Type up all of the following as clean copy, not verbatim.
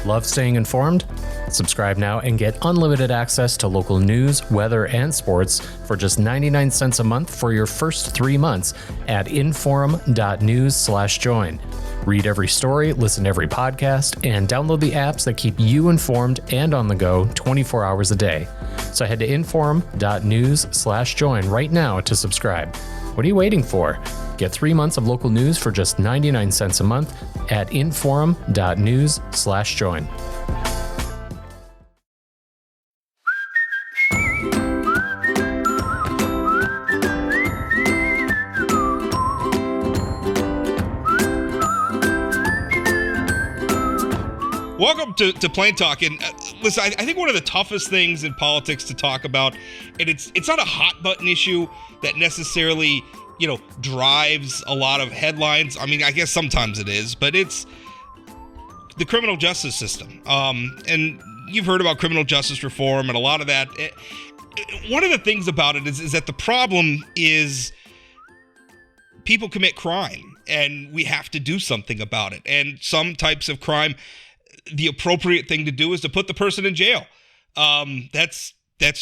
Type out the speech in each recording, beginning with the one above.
Love staying informed? Subscribe now and get unlimited access to local news, weather, and sports for just 99 cents a month for your first 3 months at inforum.news/join. Read every story, listen to every podcast, and download the apps that keep you informed and on the go 24 hours a day. So head to inforum.news/join right now to subscribe. What are you waiting for? Get 3 months of local news for just 99 cents a month at inforum.news/join. Welcome to Plain Talk. And listen, I think one of the toughest things in politics to talk about, and it's not a hot button issue that necessarily, drives a lot of headlines. I mean, I guess sometimes it is, but it's the criminal justice system. And you've heard about criminal justice reform and a lot of that. One of the things about it is that the problem is people commit crime and we have to do something about it. And some types of crime, the appropriate thing to do is to put the person in jail. That's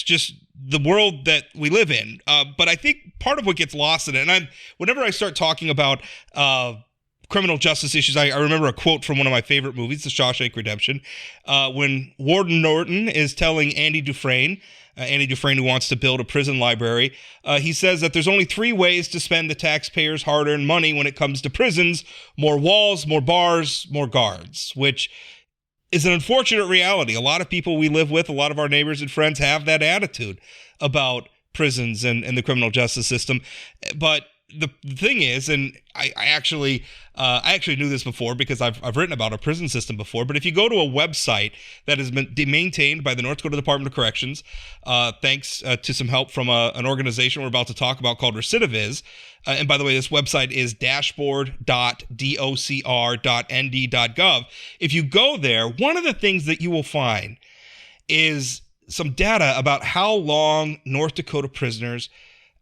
just the world that we live in. But I think part of what gets lost in it, and whenever I start talking about criminal justice issues, I remember a quote from one of my favorite movies, The Shawshank Redemption, when Warden Norton is telling Andy Dufresne who wants to build a prison library, he says that there's only 3 ways to spend the taxpayers' hard-earned money when it comes to prisons: more walls, more bars, more guards, which is an unfortunate reality. A lot of people we live with, a lot of our neighbors and friends have that attitude about prisons and the criminal justice system. But the thing is, and I actually knew this before because I've written about a prison system before, but if you go to a website that has been maintained by the North Dakota Department of Corrections, thanks to some help from an organization we're about to talk about called Recidiviz, and by the way, this website is dashboard.docr.nd.gov. If you go there, one of the things that you will find is some data about how long North Dakota prisoners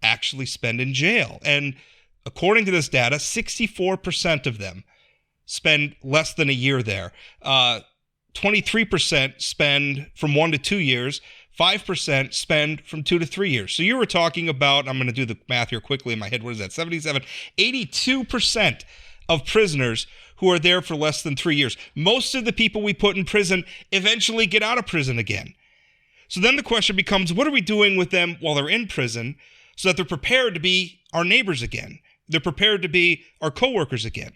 actually spend in jail. And according to this data, 64% of them spend less than a year there. 23% spend from 1 to 2 years. 5% spend from 2 to 3 years. So you were talking about, I'm going to do the math here quickly in my head. What is that? 82% of prisoners who are there for less than 3 years. Most of the people we put in prison eventually get out of prison again. So then the question becomes, what are we doing with them while they're in prison so that they're prepared to be our neighbors again? They're prepared to be our coworkers again.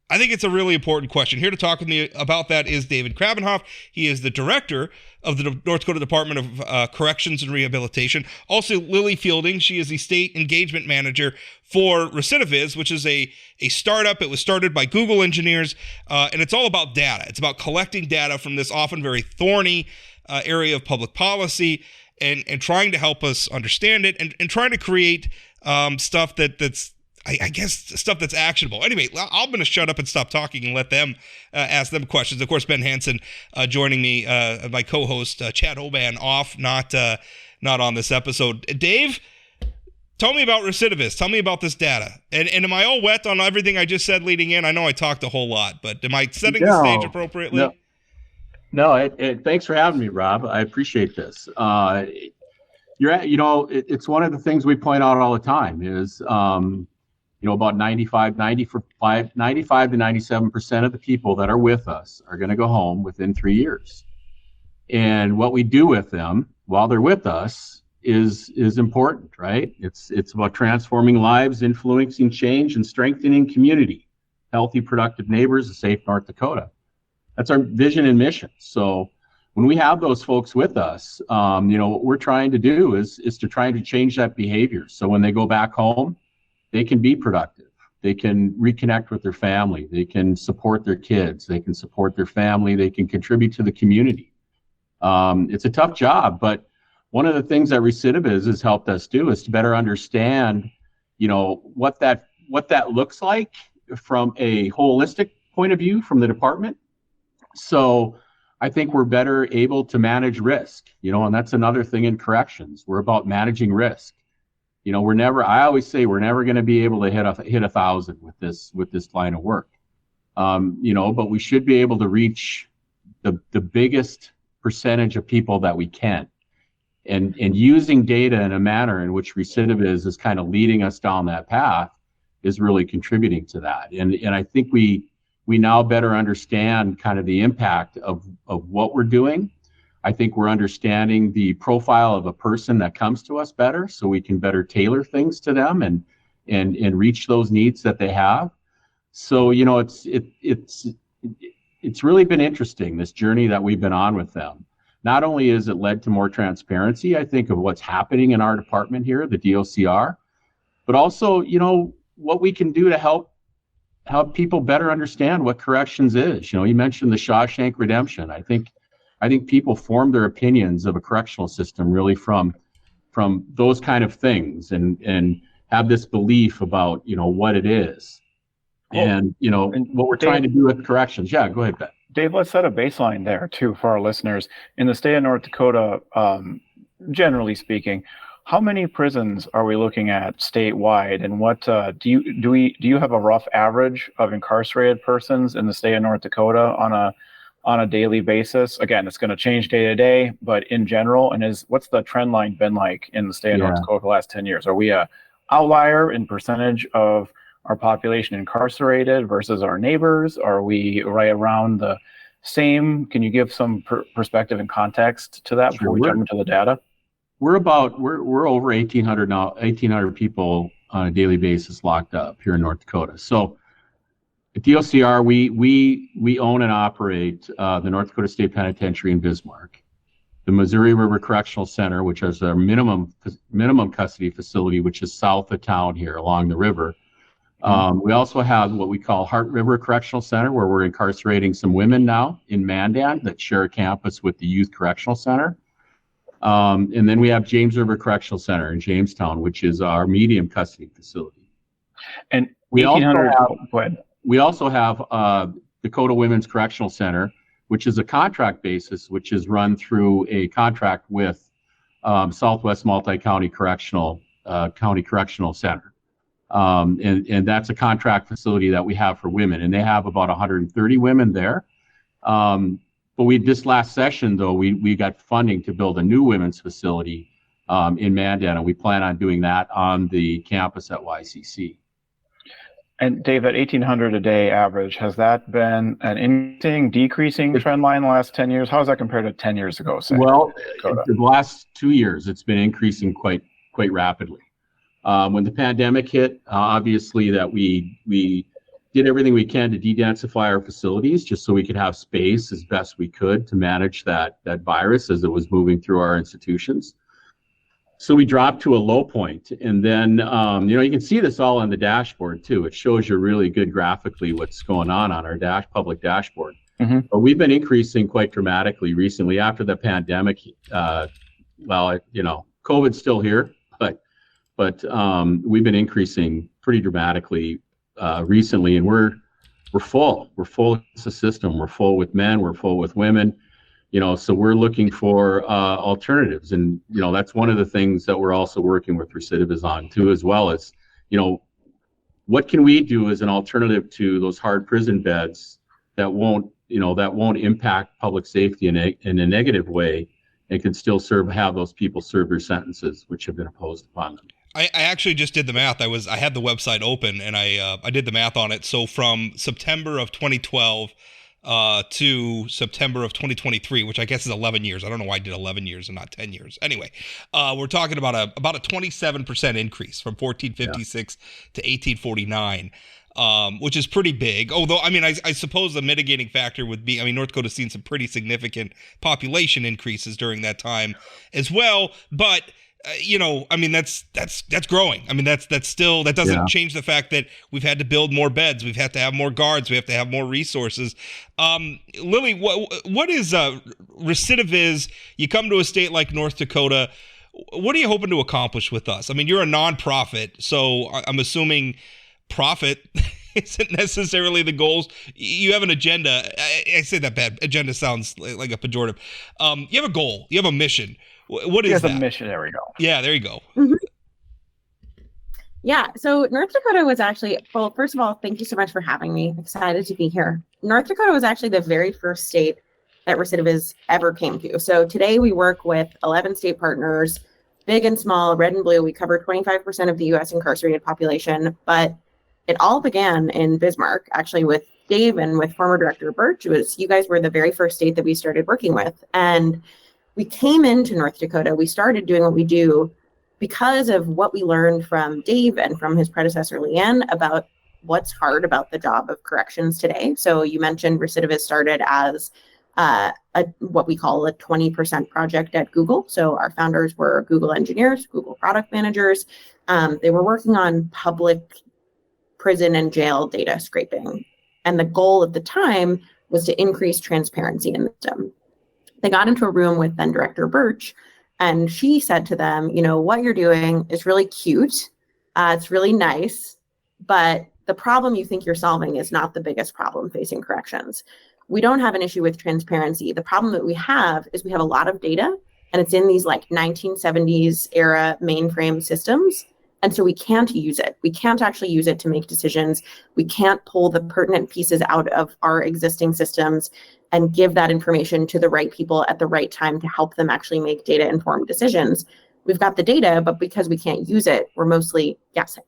I think it's a really important question. Here to talk with me about that is David Krabbenhoft. He is the director of the North Dakota Department of Corrections and Rehabilitation. Also, Lily Fielding, she is the state engagement manager for Recidiviz, which is a startup. It was started by Google engineers, and it's all about data. It's about collecting data from this often very thorny area of public policy and trying to help us understand it and trying to create stuff that's I guess stuff that's actionable. Anyway, I'm going to shut up and stop talking and let them ask them questions. Of course, Ben Hansen joining me, my co-host, Chad Hoban, off, not on this episode. Dave, tell me about Recidiviz. Tell me about this data. And am I all wet on everything I just said leading in? I know I talked a whole lot, but am I setting the stage appropriately? No, thanks for having me, Rob. I appreciate this. It's one of the things we point out all the time is, about 95 to 97% of the people that are with us are going to go home within 3 years. And what we do with them while they're with us is important, right? It's about transforming lives, influencing change, and strengthening community, healthy, productive neighbors, a safe North Dakota. That's our vision and mission. So when we have those folks with us, what we're trying to do is to try to change that behavior. So when they go back home, they can be productive. They can reconnect with their family. They can support their kids. They can support their family. They can contribute to the community. It's a tough job, but one of the things that Recidiviz has helped us do is to better understand, what that looks like from a holistic point of view from the department. So I think we're better able to manage risk, and that's another thing in corrections. We're about managing risk. I always say we're never going to be able to hit 1,000 with this line of work. But we should be able to reach the biggest percentage of people that we can. And using data in a manner in which Recidiviz is kind of leading us down that path is really contributing to that. And I think we now better understand kind of the impact of what we're doing. I think we're understanding the profile of a person that comes to us better, so we can better tailor things to them and reach those needs that they have. So, you know, it's really been interesting, this journey that we've been on with them. Not only has it led to more transparency, I think, of what's happening in our department here, the DOCR, but also, you know, what we can do to help people better understand what corrections is. You know, you mentioned the Shawshank Redemption. I think people form their opinions of a correctional system really from those kind of things, and have this belief about, you know, what it is. Well, and, you know, and what we're trying to do with corrections. Yeah, go ahead, Ben. Dave, let's set a baseline there too for our listeners. In the state of North Dakota, generally speaking, how many prisons are we looking at statewide, and what do you have a rough average of incarcerated persons in the state of North Dakota on a daily basis? Again, it's going to change day to day, but in general, and what's the trend line been like in the state of North Dakota for the last 10 years? Are we a outlier in percentage of our population incarcerated versus our neighbors? Are we right around the same? Can you give some perspective and context to that before we jump into the data? We're over 1,800 now, 1,800 people on a daily basis locked up here in North Dakota. So at DOCR, we own and operate the North Dakota State Penitentiary in Bismarck, the Missouri River Correctional Center, which is our minimum custody facility, which is south of town here along the river. We also have what we call Heart River Correctional Center, where we're incarcerating some women now in Mandan that share a campus with the Youth Correctional Center. And then we have James River Correctional Center in Jamestown, which is our medium custody facility. And we also have Dakota Women's Correctional Center, which is a contract basis, which is run through a contract with Southwest Multi-County Correctional Center. And that's a contract facility that we have for women, and they have about 130 women there. But this last session, though, we got funding to build a new women's facility in Mandan, and we plan on doing that on the campus at YCC. And Dave, at 1,800 a day average, has that been an increasing, decreasing trend line in the last 10 years? How does that compare to 10 years ago, say? Well, the last 2 years, it's been increasing quite rapidly. When the pandemic hit, obviously that we did everything we can to de-densify our facilities just so we could have space as best we could to manage that virus as it was moving through our institutions. So we dropped to a low point, and then you know, you can see this all on the dashboard too. It shows you really good graphically what's going on our public dashboard. Mm-hmm. But we've been increasing quite dramatically recently after the pandemic. Well, you know, COVID's still here, but we've been increasing pretty dramatically recently, and we're full. We're full as a system. We're full with men. We're full with women. You know, so we're looking for alternatives, and you know, that's one of the things that we're also working with Recidiviz on too, as well as, you know, what can we do as an alternative to those hard prison beds that won't impact public safety in a negative way, and can still have those people serve their sentences which have been imposed upon them. I actually just did the math. I had the website open, and I did the math on it. So from September of 2012 to September of 2023, which I guess is 11 years. I don't know why I did 11 years and not 10 years. Anyway, we're talking about a 27% increase from 1456 to 1849. Which is pretty big. Although, I mean, I suppose the mitigating factor would be, I mean, North Dakota's seen some pretty significant population increases during that time as well. But you know, I mean, that's growing. I mean, that doesn't change the fact that we've had to build more beds. We've had to have more guards. We have to have more resources. Lily, what is Recidiviz? You come to a state like North Dakota. What are you hoping to accomplish with us? I mean, you're a nonprofit, so I'm assuming profit isn't necessarily the goals. You have an agenda. I say that bad. Agenda sounds like a pejorative. You have a goal. You have a mission. What is that? A mission. There we go. Yeah, there you go. Mm-hmm. Yeah. So North Dakota was actually, well, first of all, thank you so much for having me. Excited to be here. North Dakota was actually the very first state that Recidiviz ever came to. So today we work with 11 state partners, big and small, red and blue. We cover 25% of the US incarcerated population, but it all began in Bismarck, actually with Dave and with former Director Birch. You guys were the very first state that we started working with. And we came into North Dakota, we started doing what we do because of what we learned from Dave and from his predecessor, Leanne, about what's hard about the job of corrections today. So you mentioned Recidiviz started as what we call a 20% project at Google. So our founders were Google engineers, Google product managers. They were working on public prison and jail data scraping. And the goal at the time was to increase transparency in the system. They got into a room with then Director Birch, and she said to them, what you're doing is really cute. It's really nice, but the problem you think you're solving is not the biggest problem facing corrections. We don't have an issue with transparency. The problem that we have is we have a lot of data, and it's in these 1970s era mainframe systems. And so we can't use it. We can't actually use it to make decisions. We can't pull the pertinent pieces out of our existing systems and give that information to the right people at the right time to help them actually make data-informed decisions. We've got the data, but because we can't use it, we're mostly guessing.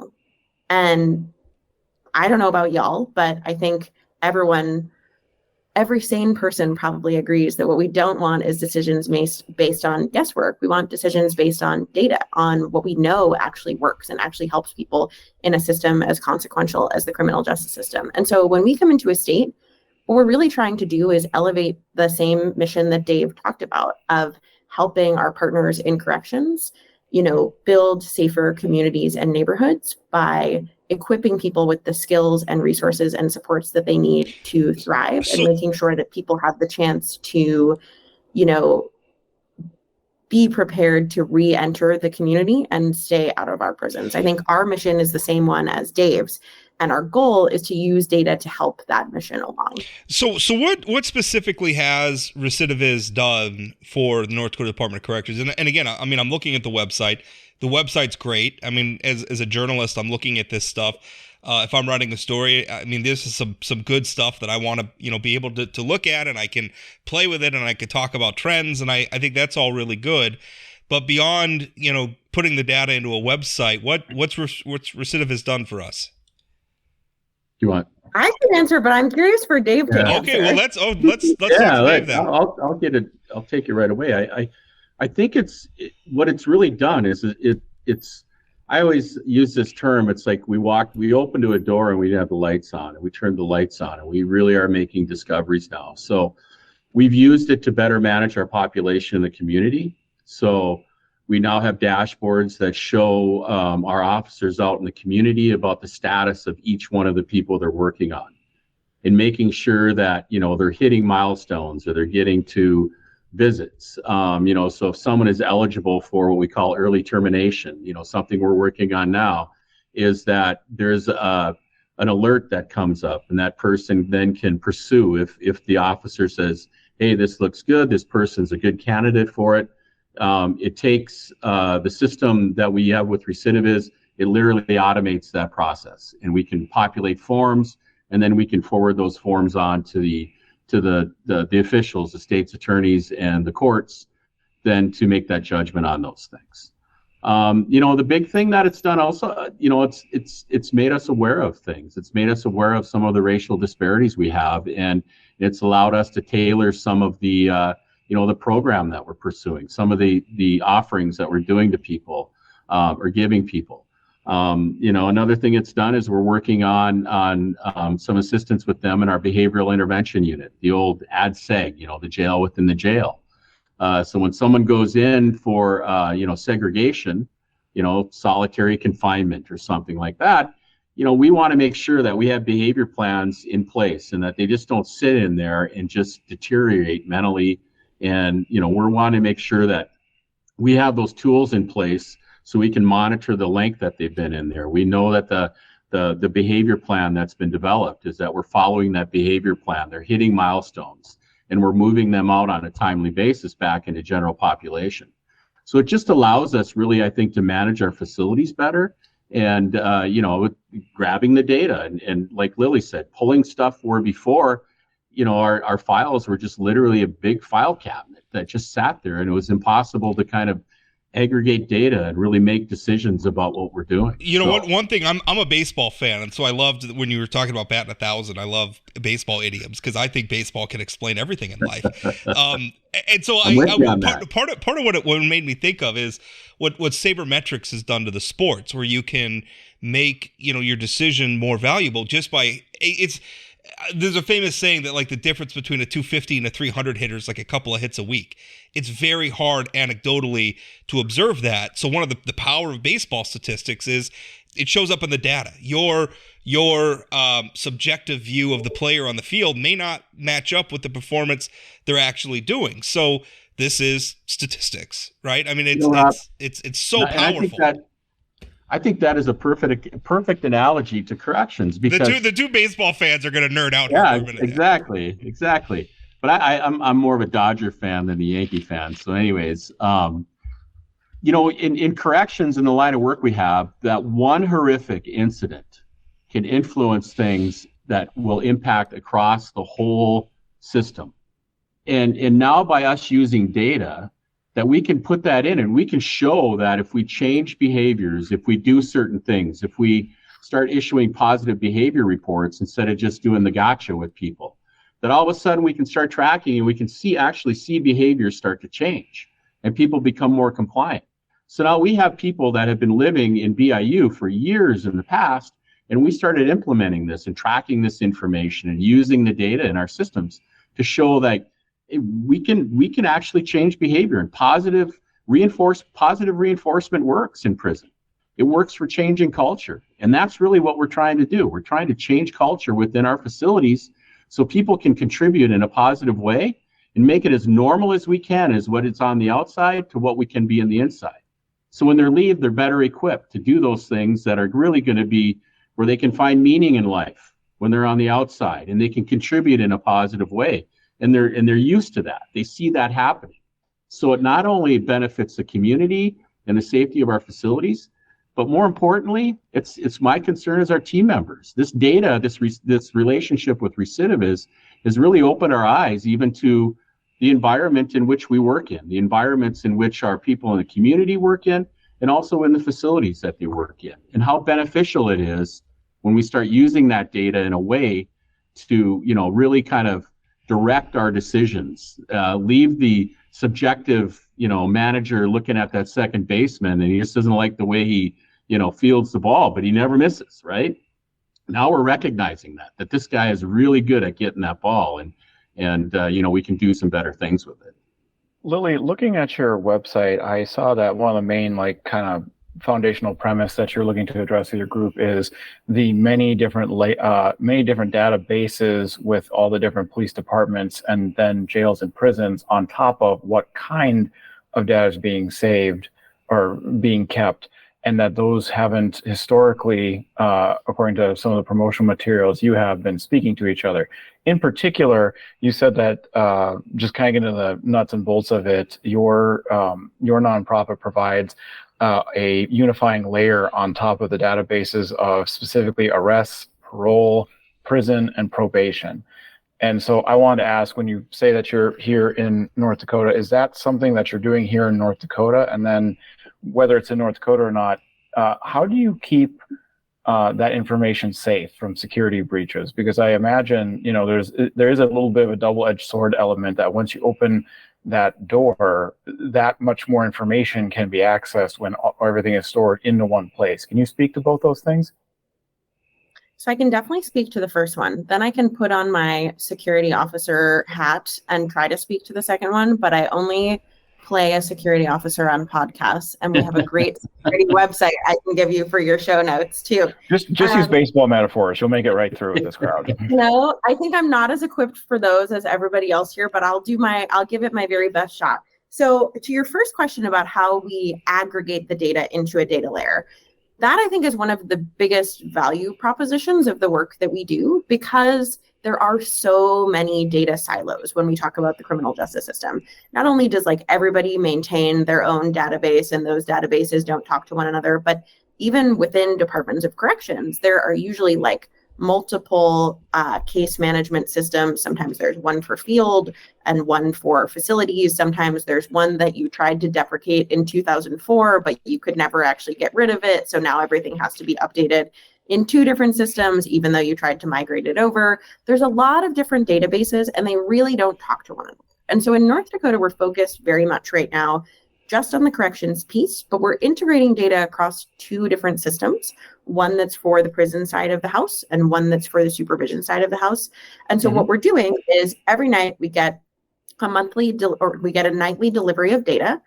And I don't know about y'all, but I think every sane person probably agrees that what we don't want is decisions based on guesswork. We want decisions based on data, on what we know actually works and actually helps people in a system as consequential as the criminal justice system. And so when we come into a state, what we're really trying to do is elevate the same mission that Dave talked about of helping our partners in corrections, build safer communities and neighborhoods by equipping people with the skills and resources and supports that they need to thrive, and making sure that people have the chance to, be prepared to re-enter the community and stay out of our prisons. I think our mission is the same one as Dave's, and our goal is to use data to help that mission along. So what specifically has Recidiviz done for the North Dakota Department of Corrections? And again, I'm looking at the website. The website's great. As a journalist, I'm looking at this stuff. If I'm writing a story, this is some good stuff that I want to, be able to look at, and I can play with it, and I could talk about trends, and I think that's all really good. But beyond, putting the data into a website, what's Recidiviz done for us? You want? I can answer, but I'm curious for Dave to answer. Okay, well let's talk to Dave then. I'll get it. I'll take it right away. I think what it's really done is it's. I always use this term. It's like we open to a door and we have the lights on, and we turn the lights on, and we really are making discoveries now. So we've used it to better manage our population in the community. So we now have dashboards that show our officers out in the community about the status of each one of the people they're working on, and making sure that they're hitting milestones or they're getting to visits. So if someone is eligible for what we call early termination, something we're working on now is that there's an alert that comes up, and that person then can pursue if the officer says, hey, this looks good, this person's a good candidate for it. It takes the system that we have with Recidiviz, it literally automates that process, and we can populate forms, and then we can forward those forms on to the officials, the state's attorneys, and the courts, then to make that judgment on those things. The big thing that it's done also, it's made us aware of things. It's made us aware of some of the racial disparities we have, and it's allowed us to tailor some of the the program that we're pursuing, some of the offerings that we're doing to people or giving people. Another thing it's done is we're working on some assistance with them in our behavioral intervention unit, the old ADSEG, the jail within the jail. So when someone goes in for, segregation, solitary confinement or something like that, we want to make sure that we have behavior plans in place and that they just don't sit in there and just deteriorate mentally. And, we want to make sure that we have those tools in place so we can monitor the length that they've been in there. We know that the behavior plan that's been developed is that we're following that behavior plan. They're hitting milestones, and we're moving them out on a timely basis back into general population. So it just allows us really, I think, to manage our facilities better and, grabbing the data and like Lily said, pulling stuff where before, our files were just literally a big file cabinet that just sat there, and it was impossible to kind of aggregate data and really make decisions about what we're doing. One thing, I'm a baseball fan, and so I loved when you were talking about batting 1,000. I love baseball idioms because I think baseball can explain everything in life. And so part of what it made me think of is what sabermetrics has done to the sports, where you can make your decision more valuable just by there's a famous saying that like the difference between a 250 and a 300 hitter is like a couple of hits a week. It's very hard anecdotally to observe that. So one of the power of baseball statistics is it shows up in the data. Your subjective view of the player on the field may not match up with the performance they're actually doing. So this is statistics, right? I mean, it's so powerful. I think that is a perfect analogy to corrections, because the two baseball fans are going to nerd out. Yeah, here for a minute. Exactly. But I'm more of a Dodger fan than the Yankee fan. So, anyways, in corrections, in the line of work we have, that one horrific incident can influence things that will impact across the whole system. And now by us using data, that we can put that in, and we can show that if we change behaviors, if we do certain things, if we start issuing positive behavior reports instead of just doing the gotcha with people, that all of a sudden we can start tracking and we can actually see behaviors start to change and people become more compliant. So now we have people that have been living in BIU for years in the past, and we started implementing this and tracking this information and using the data in our systems to show that we can actually change behavior, and positive reinforcement works in prison. It works for changing culture. And that's really what we're trying to do. We're trying to change culture within our facilities so people can contribute in a positive way and make it as normal as we can, as what it's on the outside to what we can be in the inside. So when they leave, they're better equipped to do those things that are really going to be where they can find meaning in life when they're on the outside, and they can contribute in a positive way. And they're used to that. They see that happening. So it not only benefits the community and the safety of our facilities, but more importantly, it's my concern as our team members. This data, this relationship with Recidiviz has really opened our eyes even to the environment in which we work in, the environments in which our people in the community work in, and also in the facilities that they work in, and how beneficial it is when we start using that data in a way to, really kind of direct our decisions, leave the subjective, manager looking at that second baseman and he just doesn't like the way he, fields the ball, but he never misses, right? Now we're recognizing that this guy is really good at getting that ball, and we can do some better things with it. Lily, looking at your website, I saw that one of the main kind of foundational premise that you're looking to address with your group is the many different databases with all the different police departments and then jails and prisons on top of what kind of data is being saved or being kept, and that those haven't historically, according to some of the promotional materials, you have been speaking to each other. In particular, you said that, just kind of get into the nuts and bolts of it, your nonprofit provides a unifying layer on top of the databases of specifically arrests, parole, prison, and probation. And so I wanted to ask, when you say that you're here in North Dakota, is that something that you're doing here in North Dakota? And then whether it's in North Dakota or not, how do you keep that information safe from security breaches? Because I imagine, there is a little bit of a double-edged sword element that once you open that door, that much more information can be accessed when everything is stored into one place. Can you speak to both those things? So I can definitely speak to the first one. Then I can put on my security officer hat and try to speak to the second one, but I only play a security officer on podcasts, and we have a great security website I can give you for your show notes too. Just use baseball metaphors. You'll make it right through with this crowd. No, I think I'm not as equipped for those as everybody else here, but I'll give it my very best shot. So to your first question about how we aggregate the data into a data layer, that I think is one of the biggest value propositions of the work that we do, because there are so many data silos when we talk about the criminal justice system. Not only does everybody maintain their own database and those databases don't talk to one another, but even within departments of corrections, there are usually multiple case management systems. Sometimes there's one for field and one for facilities. Sometimes there's one that you tried to deprecate in 2004, but you could never actually get rid of it. So now everything has to be updated in 2 different systems, even though you tried to migrate it over. There's a lot of different databases, and they really don't talk to one another. And so in North Dakota, we're focused very much right now just on the corrections piece, but we're integrating data across 2 different systems, one that's for the prison side of the house and one that's for the supervision side of the house. And so what we're doing is every night we get a nightly delivery of data.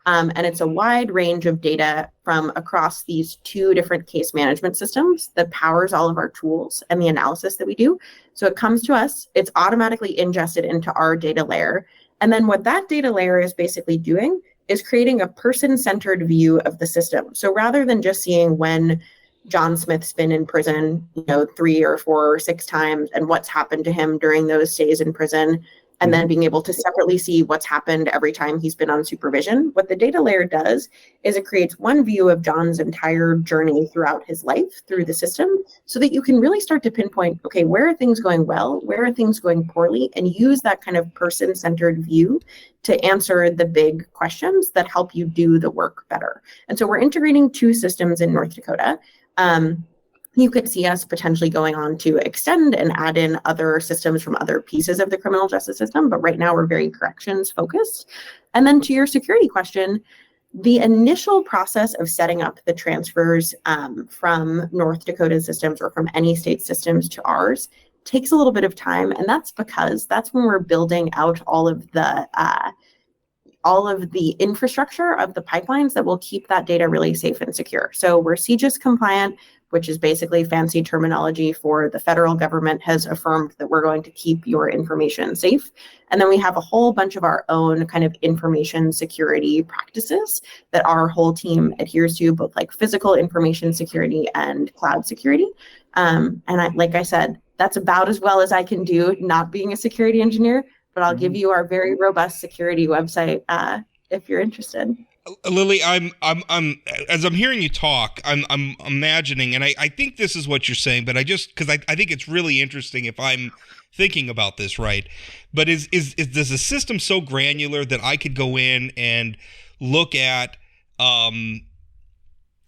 And it's a wide range of data from across these 2 different case management systems that powers all of our tools and the analysis that we do. So it comes to us, it's automatically ingested into our data layer. And then what that data layer is basically doing is creating a person-centered view of the system. So rather than just seeing when John Smith's been in prison, 3 or 4 or 6 times and what's happened to him during those stays in prison, and then being able to separately see what's happened every time he's been on supervision. What the data layer does is it creates one view of John's entire journey throughout his life through the system so that you can really start to pinpoint, okay, where are things going well? Where are things going poorly? And use that kind of person-centered view to answer the big questions that help you do the work better. And so we're integrating 2 systems in North Dakota. You could see us potentially going on to extend and add in other systems from other pieces of the criminal justice system, but right now we're very corrections focused. And then to your security question, the initial process of setting up the transfers from North Dakota systems or from any state systems to ours takes a little bit of time, and that's because that's when we're building out all of the infrastructure of the pipelines that will keep that data really safe and secure. So we're CJIS compliant, which is basically fancy terminology for the federal government has affirmed that we're going to keep your information safe. And then we have a whole bunch of our own kind of information security practices that our whole team adheres to, both like physical information security and cloud security. Like I said, that's about as well as I can do, not being a security engineer, but I'll give you our very robust security website if you're interested. Lily, I'm as I'm hearing you talk, I'm imagining, and I think this is what you're saying, but because I think it's really interesting if I'm thinking about this right. But does the system so granular that I could go in and look at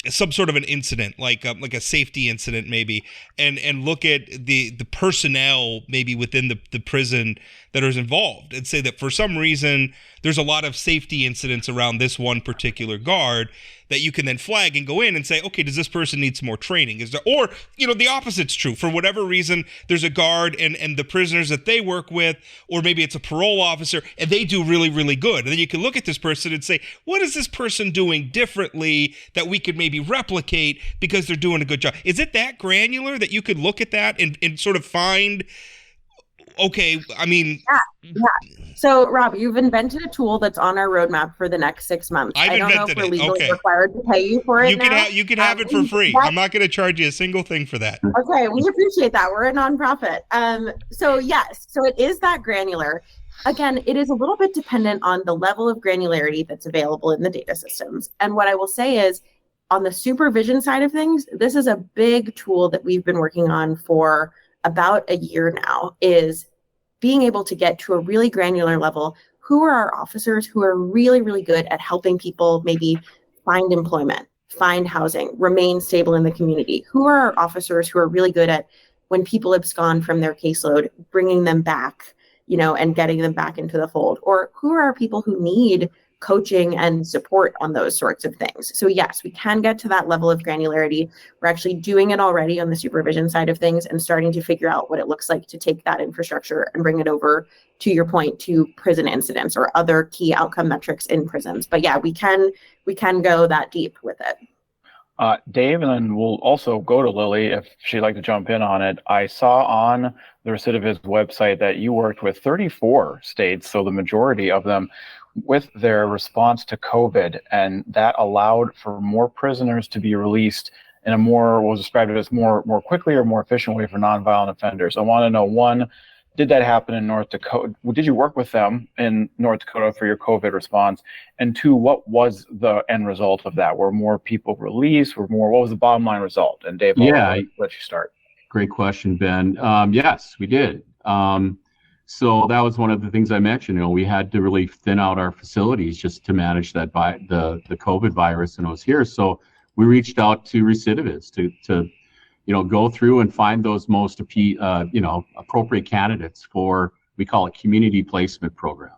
some sort of an incident, like a safety incident maybe, and look at the personnel maybe within the prison that is involved and say that for some reason there's a lot of safety incidents around this one particular guard that you can then flag and go in and say, okay, does this person need some more training? Or the opposite's true. For whatever reason, there's a guard and the prisoners that they work with, or maybe it's a parole officer, and they do really, really good. And then you can look at this person and say, what is this person doing differently that we could maybe replicate because they're doing a good job? Is it that granular that you could look at that and sort of find, okay, I mean... Yeah. So, Rob, you've invented a tool that's on our roadmap for the next 6 months. I don't know if we're legally required to pay you for it now. You can have it for free. I'm not going to charge you a single thing for that. Okay, we appreciate that. We're a nonprofit. So it is that granular. Again, it is a little bit dependent on the level of granularity that's available in the data systems. And what I will say is, on the supervision side of things, this is a big tool that we've been working on for about a year now, is being able to get to a really granular level. Who are our officers who are really, really good at helping people maybe find employment, find housing, remain stable in the community? Who are our officers who are really good at, when people abscond from their caseload, bringing them back, and getting them back into the fold? Or who are our people who need coaching and support on those sorts of things? So yes, we can get to that level of granularity. We're actually doing it already on the supervision side of things and starting to figure out what it looks like to take that infrastructure and bring it over, to your point, to prison incidents or other key outcome metrics in prisons. But yeah, we can go that deep with it. Dave, and then we'll also go to Lily if she'd like to jump in on it. I saw on the Recidiviz website that you worked with 34 states, so the majority of them, with their response to COVID, and that allowed for more prisoners to be released in a more, what was described as more quickly or more efficient way for nonviolent offenders. I want to know, one, did that happen in North Dakota? Did you work with them in North Dakota for your COVID response? And two, what was the end result of that? Were more people released? What was the bottom line result? And Dave, I'll let you start. Great question, Ben. Yes, we did. So that was one of the things I mentioned. We had to really thin out our facilities just to manage that the COVID virus when it was here. So we reached out to Recidiviz to go through and find those most appropriate candidates for, we call it, community placement program.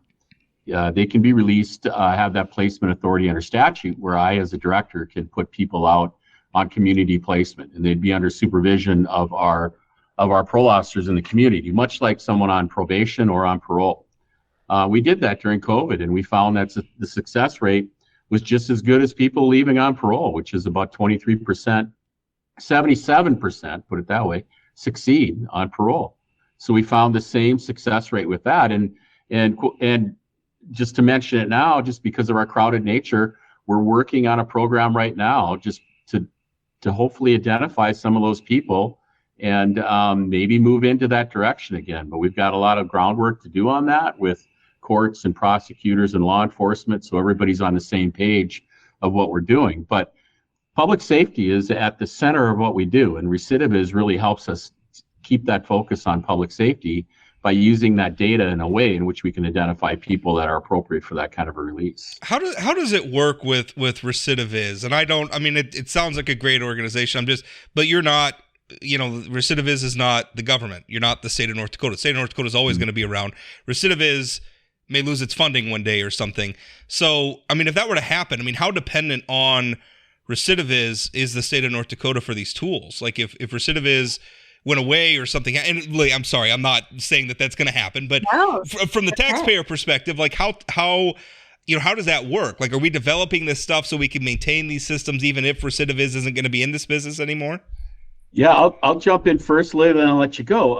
They can be released, have that placement authority under statute, where I, as a director, can put people out on community placement, and they'd be under supervision of our parole officers in the community, much like someone on probation or on parole. We did that during COVID, and we found that the success rate was just as good as people leaving on parole, which is about 23%, 77%, put it that way, succeed on parole. So we found the same success rate with that. And just to mention it now, just because of our crowded nature, we're working on a program right now just to hopefully identify some of those people and maybe move into that direction again. But we've got a lot of groundwork to do on that with courts and prosecutors and law enforcement, so everybody's on the same page of what we're doing. But public safety is at the center of what we do, and Recidiviz really helps us keep that focus on public safety by using that data in a way in which we can identify people that are appropriate for that kind of a release. How does it work with Recidiviz? And it sounds like a great organization. But you're not, Recidiviz is not the government. You're not the state of North Dakota. The state of North Dakota is always going to be around. Recidiviz may lose its funding one day or something. So, if that were to happen, how dependent on Recidiviz is the state of North Dakota for these tools? Like if Recidiviz went away or something, and I'm sorry, I'm not saying that that's going to happen, but No, from the taxpayer perspective, like how does that work? Like, are we developing this stuff so we can maintain these systems even if Recidiviz isn't going to be in this business anymore? Yeah, I'll jump in first, Leila, and I'll let you go.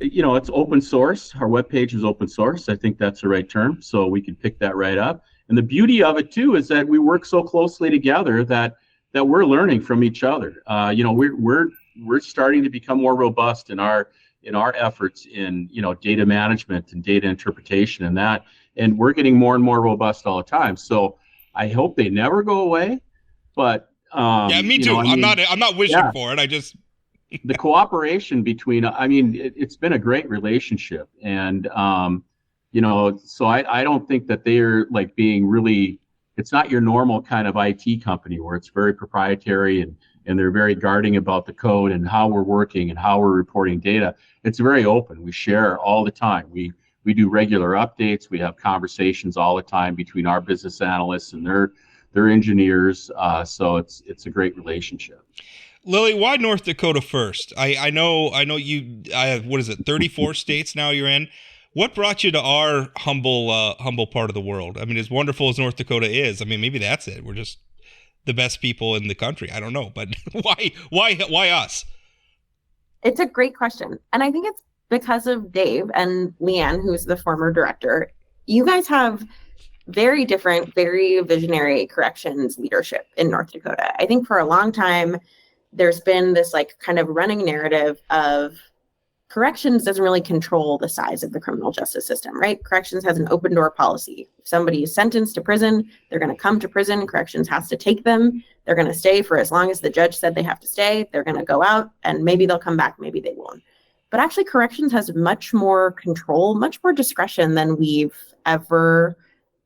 It's open source. Our webpage is open source. I think that's the right term. So we can pick that right up. And the beauty of it too is that we work so closely together that we're learning from each other. We're starting to become more robust in our efforts in data management and data interpretation and we're getting more and more robust all the time. So I hope they never go away, but yeah, me too. I'm not wishing for it. I just the cooperation between it's been a great relationship, and so I don't think that they're like being really, it's not your normal kind of IT company where it's very proprietary and they're very guarding about the code and how we're working and how we're reporting data. It's very open. We share all the time. We do regular updates. We have conversations all the time between our business analysts and their engineers. So it's a great relationship. Lily, why North Dakota first? I know you. What is it? 34 states now you're in. What brought you to our humble part of the world? As wonderful as North Dakota is, maybe that's it. We're just the best people in the country. I don't know, but why us? it's a great question. And I think it's because of Dave and Leanne, who's the former director. You guys have very different, very visionary corrections leadership in North Dakota. I think for a long time, there's been this like kind of running narrative of corrections doesn't really control the size of the criminal justice system, right? Corrections has an open door policy. If somebody is sentenced to prison, they're going to come to prison. Corrections has to take them. They're going to stay for as long as the judge said they have to stay. They're going to go out and maybe they'll come back, maybe they won't. But actually corrections has much more control, much more discretion than we've ever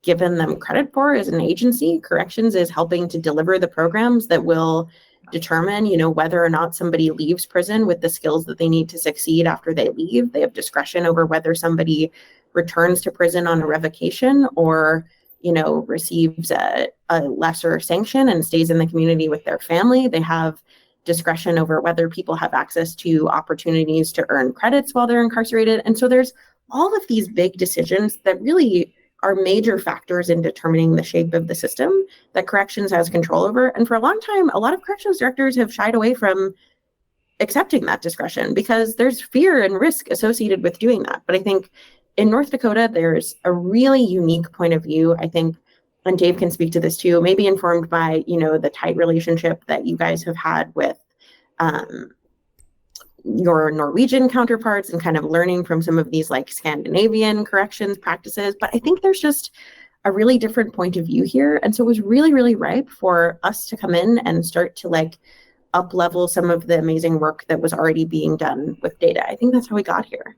given them credit for as an agency. Corrections is helping to deliver the programs that will determine, whether or not somebody leaves prison with the skills that they need to succeed after they leave. They have discretion over whether somebody returns to prison on a revocation or, receives a lesser sanction and stays in the community with their family. They have discretion over whether people have access to opportunities to earn credits while they're incarcerated. And so there's all of these big decisions that really are major factors in determining the shape of the system that corrections has control over. And for a long time, a lot of corrections directors have shied away from accepting that discretion because there's fear and risk associated with doing that. But I think in North Dakota, there's a really unique point of view, I think, and Dave can speak to this too, maybe informed by, the tight relationship that you guys have had with your Norwegian counterparts and kind of learning from some of these like Scandinavian corrections practices. But I think there's just a really different point of view here. And so it was really, really ripe for us to come in and start to up level some of the amazing work that was already being done with data. I think that's how we got here.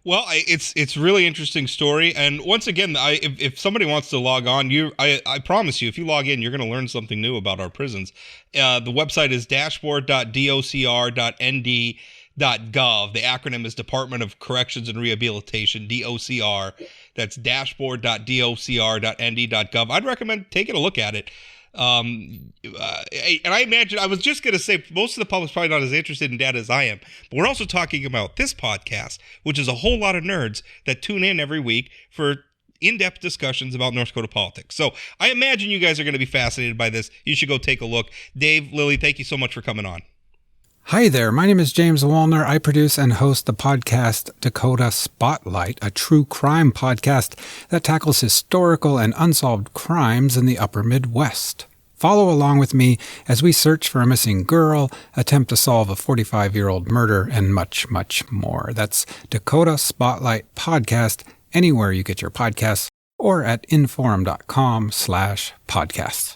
Well, it's really interesting story, and once again, if somebody wants to log on, I promise you, if you log in, you're going to learn something new about our prisons. The website is dashboard.docr.nd.gov. The acronym is Department of Corrections and Rehabilitation, DOCR. That's dashboard.docr.nd.gov. I'd recommend taking a look at it. And I imagine, I was just going to say, most of the public's probably not as interested in data as I am, but we're also talking about this podcast, which is a whole lot of nerds that tune in every week for in-depth discussions about North Dakota politics. So I imagine you guys are going to be fascinated by this. You should go take a look. Dave, Lily, thank you so much for coming on. Hi there, my name is James Wallner. I produce and host the podcast Dakota Spotlight, a true crime podcast that tackles historical and unsolved crimes in the upper Midwest. Follow along with me as we search for a missing girl, attempt to solve a 45-year-old murder, and much, much more. That's Dakota Spotlight Podcast, anywhere you get your podcasts, or at inforum.com/podcasts.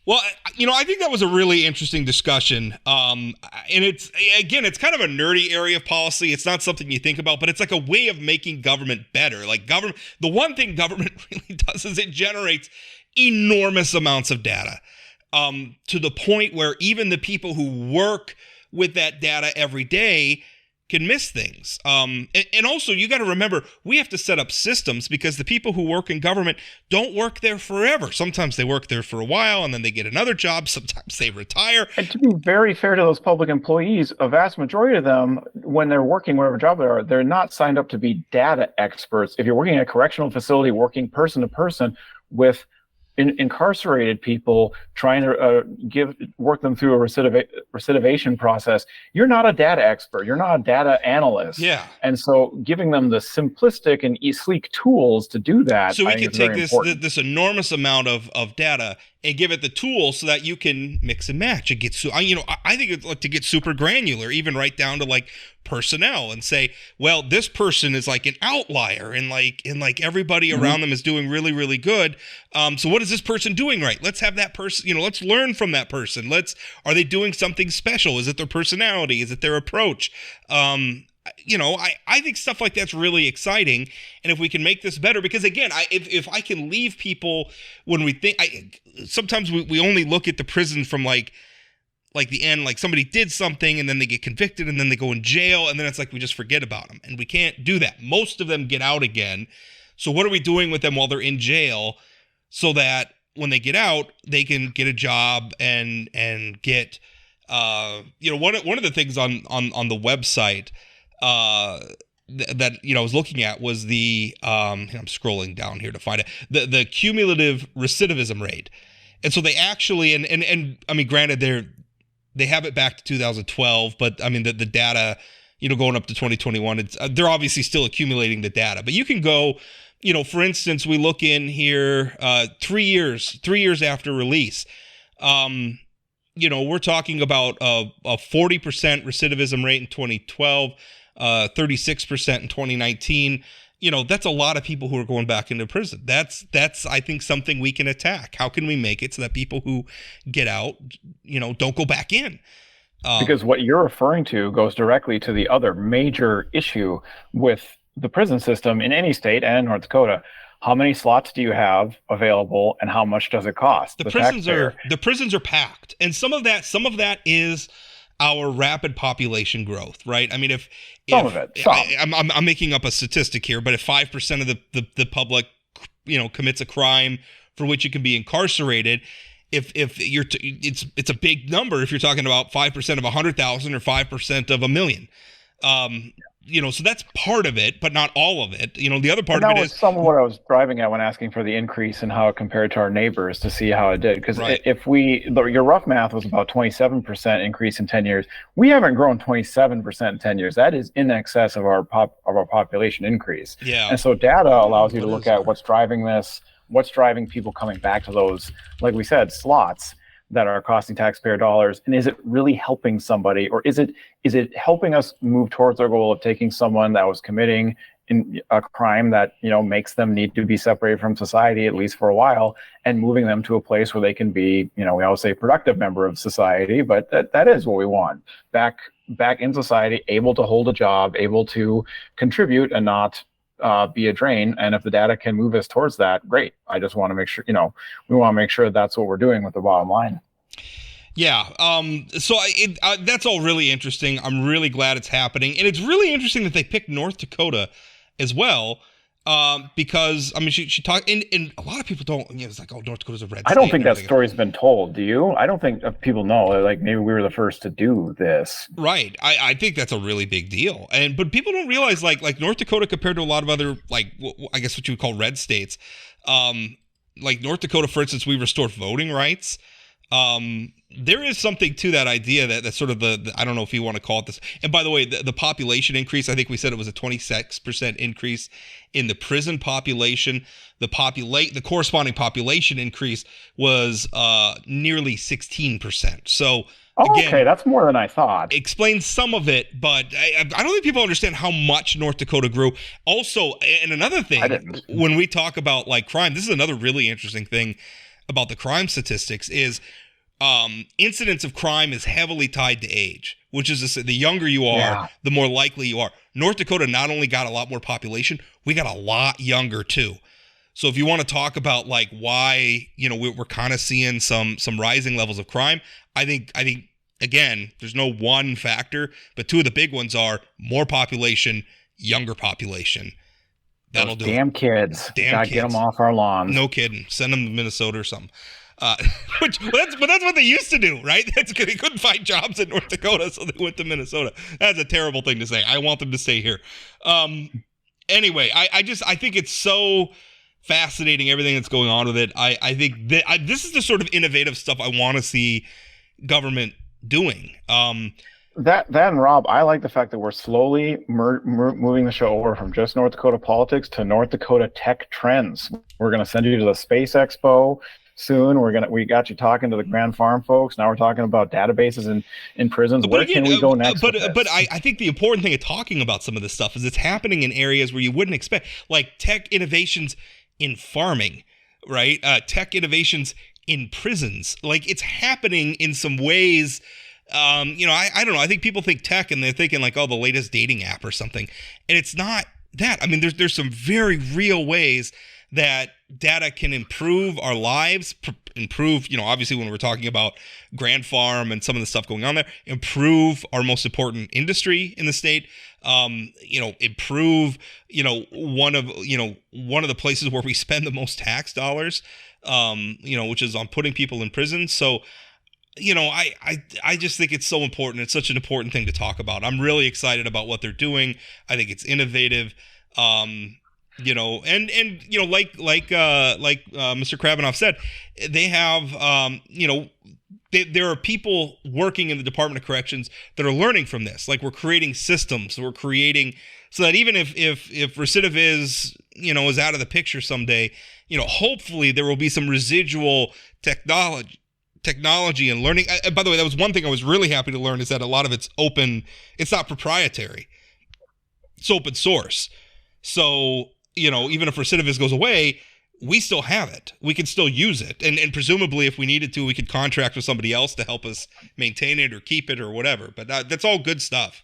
Well, I think that was a really interesting discussion. And it's kind of a nerdy area of policy. It's not something you think about, but it's like a way of making government better. Like the one thing government really does is it generates enormous amounts of data, to the point where even the people who work with that data every day can miss things. And also, you got to remember, we have to set up systems because the people who work in government don't work there forever. Sometimes they work there for a while and then they get another job. Sometimes they retire. And to be very fair to those public employees, a vast majority of them, when they're working whatever job they are, they're not signed up to be data experts. If you're working in a correctional facility, working person to person with incarcerated people, trying to work them through a recidivation process, you're not a data expert. You're not a data analyst. Yeah. And so giving them the simplistic and sleek tools to do that, so we can take this enormous amount of data and give it the tools so that you can mix and match. It gets, I think it's like to get super granular, even right down to like personnel, and say, well, this person is like an outlier, and like everybody around them is doing really, really good. So what is this person doing right? Let's have that person, let's learn from that person. Are they doing something special? Is it their personality? Is it their approach? I think stuff like that's really exciting. And if we can make this better, because again, if I can leave people when we think, sometimes we only look at the prison from like the end, like somebody did something and then they get convicted and then they go in jail and then it's like we just forget about them, and we can't do that. Most of them get out again. So what are we doing with them while they're in jail so that when they get out, they can get a job and get, one of the things on the website that I was looking at was the I'm scrolling down here to find it, the cumulative recidivism rate. And so they actually, and I mean, granted, they have it back to 2012, but I mean the data, going up to 2021, they're obviously still accumulating the data. But you can go, for instance, we look in here 3 years after release. We're talking about a 40% recidivism rate in 2012, 36% in 2019. That's a lot of people who are going back into prison. That's I think something we can attack. How can we make it so that people who get out, don't go back in? Because what you're referring to goes directly to the other major issue with the prison system in any state and North Dakota. How many slots do you have available, and how much does it cost? The prisons are packed, and some of that is our rapid population growth, right? I mean, if some of it, I'm making up a statistic here, but if 5% of the public, commits a crime for which you can be incarcerated, if it's a big number if you're talking about 5% of 100,000 or 5% of 1 million. So that's part of it, but not all of it. The other part of it is some of what I was driving at when asking for the increase and how it compared to our neighbors to see how it did. Because your rough math was about 27% increase in 10 years. We haven't grown 27% in 10 years. That is in excess of our population increase. Yeah. And so data allows you to look at what's driving this, what's driving people coming back to those, like we said, slots that are costing taxpayer dollars, and is it really helping somebody, or is it helping us move towards our goal of taking someone that was committing a crime that, makes them need to be separated from society, at least for a while, and moving them to a place where they can be, we always say productive member of society, but that is what we want. Back in society, able to hold a job, able to contribute and not be a drain. And if the data can move us towards that, great. I just want to make sure, we want to make sure that's what we're doing with the bottom line. Yeah. So that's all really interesting. I'm really glad it's happening. And it's really interesting that they picked North Dakota as well. Because I mean, she talked, and a lot of people don't. It's like, oh, North Dakota's a red state. I don't think that story's been told. Do you? I don't think people know. Like, maybe we were the first to do this. Right. I think that's a really big deal. But people don't realize like North Dakota compared to a lot of other, like, I guess what you would call red states. Like North Dakota, for instance, we restored voting rights. There is something to that idea that sort of the I don't know if you want to call it this. And by the way, the population increase, I think we said it was a 26% increase in the prison population. The corresponding population increase was nearly 16%. So again, okay, that's more than I thought. Explains some of it, but I don't think people understand how much North Dakota grew. Also, and another thing, when we talk about like crime, this is another really interesting thing about the crime statistics is incidence of crime is heavily tied to age, which is the younger you are, the more likely you are. North Dakota not only got a lot more population, we got a lot younger too. So if you want to talk about like why, we're kind of seeing some rising levels of crime, I think again, there's no one factor, but two of the big ones are more population, younger population. That'll do damn it. Kids. Damn Gotta kids. Get them off our lawns. No kidding. Send them to Minnesota or something. But that's what they used to do, right? That's because they couldn't find jobs in North Dakota, so they went to Minnesota. That's a terrible thing to say. I want them to stay here. Anyway, I think it's so fascinating, everything that's going on with it. I think that this is the sort of innovative stuff I want to see government doing. That and Rob, I like the fact that we're slowly moving the show over from just North Dakota politics to North Dakota tech trends. We're going to send you to the Space Expo soon. We got you talking to the Grand Farm folks. Now we're talking about databases in prisons. Where can we go next? But I think the important thing of talking about some of this stuff is it's happening in areas where you wouldn't expect, like tech innovations in farming, right? Tech innovations in prisons. Like it's happening in some ways. I don't know. I think people think tech and they're thinking like, oh, the latest dating app or something. And it's not that. I mean, there's some very real ways that data can improve our lives, improve, obviously when we're talking about Grand Farm and some of the stuff going on there, improve our most important industry in the state, improve, one of the places where we spend the most tax dollars, which is on putting people in prison. So, I just think it's so important. It's such an important thing to talk about. I'm really excited about what they're doing. I think it's innovative. Like Mr. Krabbenhoft said, they have, there are people working in the Department of Corrections that are learning from this. Like we're creating systems, we're creating so that even if Recidiviz, is out of the picture someday, hopefully there will be some residual technology and learning. By the way, that was one thing I was really happy to learn is that a lot of it's open. It's not proprietary. It's open source. So, even if Recidiviz goes away, we still have it. We can still use it. And presumably if we needed to, we could contract with somebody else to help us maintain it or keep it or whatever. But that's all good stuff.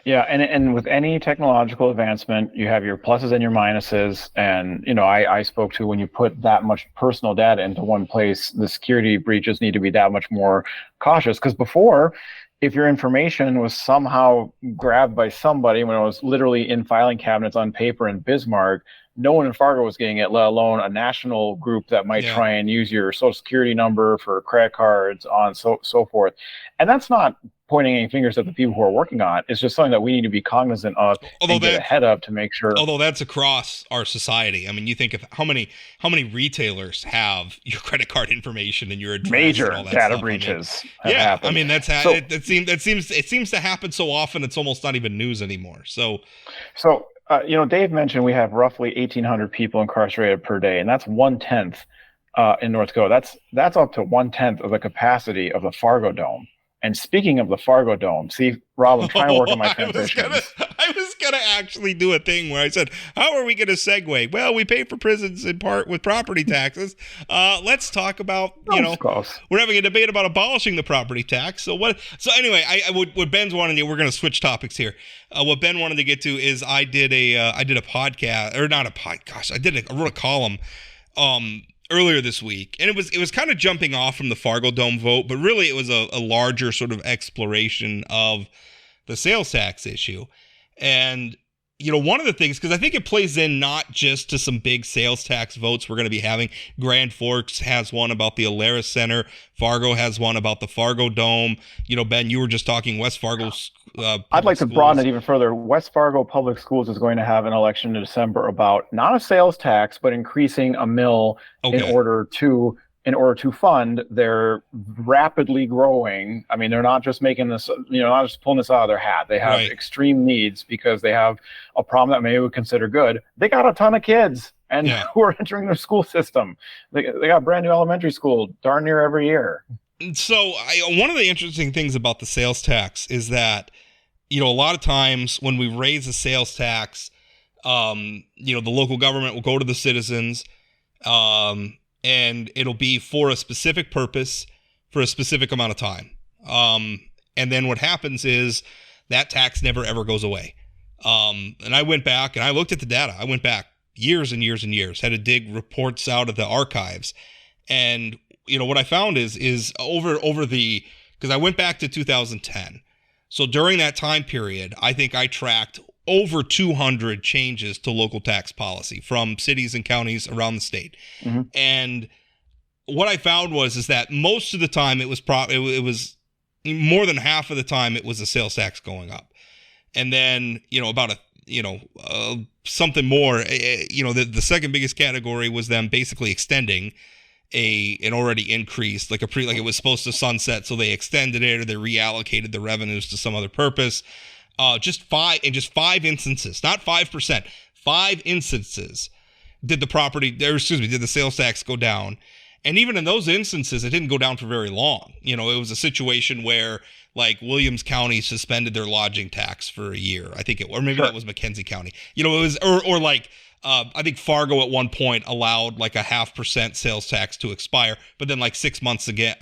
Yeah, and with any technological advancement, you have your pluses and your minuses. And, I spoke to when you put that much personal data into one place, the security breaches need to be that much more cautious. Because before, if your information was somehow grabbed by somebody when it was literally in filing cabinets on paper in Bismarck, no one in Fargo was getting it, let alone a national group that might try and use your social security number for credit cards, on so forth. And that's not pointing any fingers at the people who are working on it. It's just something that we need to be cognizant of and get ahead of to make sure. Although that's across our society. I mean, you think of how many retailers have your credit card information and your address. Major and all that data stuff. breaches. I mean, that's it seems to happen so often. It's almost not even news anymore. So. Dave mentioned we have roughly 1,800 people incarcerated per day, and that's 1/10 in North Dakota. That's up to 1/10 of the capacity of the Fargo Dome. And speaking of the Fargo Dome, see, Rob, I'm trying to work on my transitions. I was gonna actually do a thing where I said, "How are we gonna segue?" Well, we pay for prisons in part with property taxes. Let's talk about Close. we're having a debate about abolishing the property tax. So anyway, what Ben's wanting to, we're gonna switch topics here. What Ben wanted to get to is I did a podcast, or not a podcast. I wrote a column earlier this week, and it was kind of jumping off from the Fargo Dome vote, but really it was a larger sort of exploration of the sales tax issue. And one of the things, because I think it plays in not just to some big sales tax votes we're going to be having. Grand Forks has one about the Alaris Center. Fargo has one about the Fargo Dome. Ben, you were just talking West Fargo. I'd like to broaden it even further. West Fargo Public Schools is going to have an election in December about not a sales tax, but increasing a mill in order to fund their rapidly growing. I mean, they're not just making this, not just pulling this out of their hat. They have extreme needs because they have a problem that many would consider good. They got a ton of kids who are entering their school system. They got a brand new elementary school darn near every year. So one of the interesting things about the sales tax is that, a lot of times when we raise the sales tax, the local government will go to the citizens, and it'll be for a specific purpose for a specific amount of time. And then what happens is that tax never, ever goes away. And I went back and I looked at the data. I went back years and years and years, had to dig reports out of the archives. And, what I found is over because I went back to 2010. So during that time period, I think I tracked over 200 changes to local tax policy from cities and counties around the state. Mm-hmm. And what I found is that most of the time it was more than half of the time it was a sales tax going up. And then, about something more, the second biggest category was them basically extending an already increased, like it was supposed to sunset. So they extended it or they reallocated the revenues to some other purpose. Just five instances, not 5%, 5 instances did the sales tax go down. And even in those instances, it didn't go down for very long. It was a situation where like Williams County suspended their lodging tax for a year. I think or maybe that was McKenzie County. It was, or like, I think Fargo at one point allowed like a 0.5% sales tax to expire, but then like 6 months again,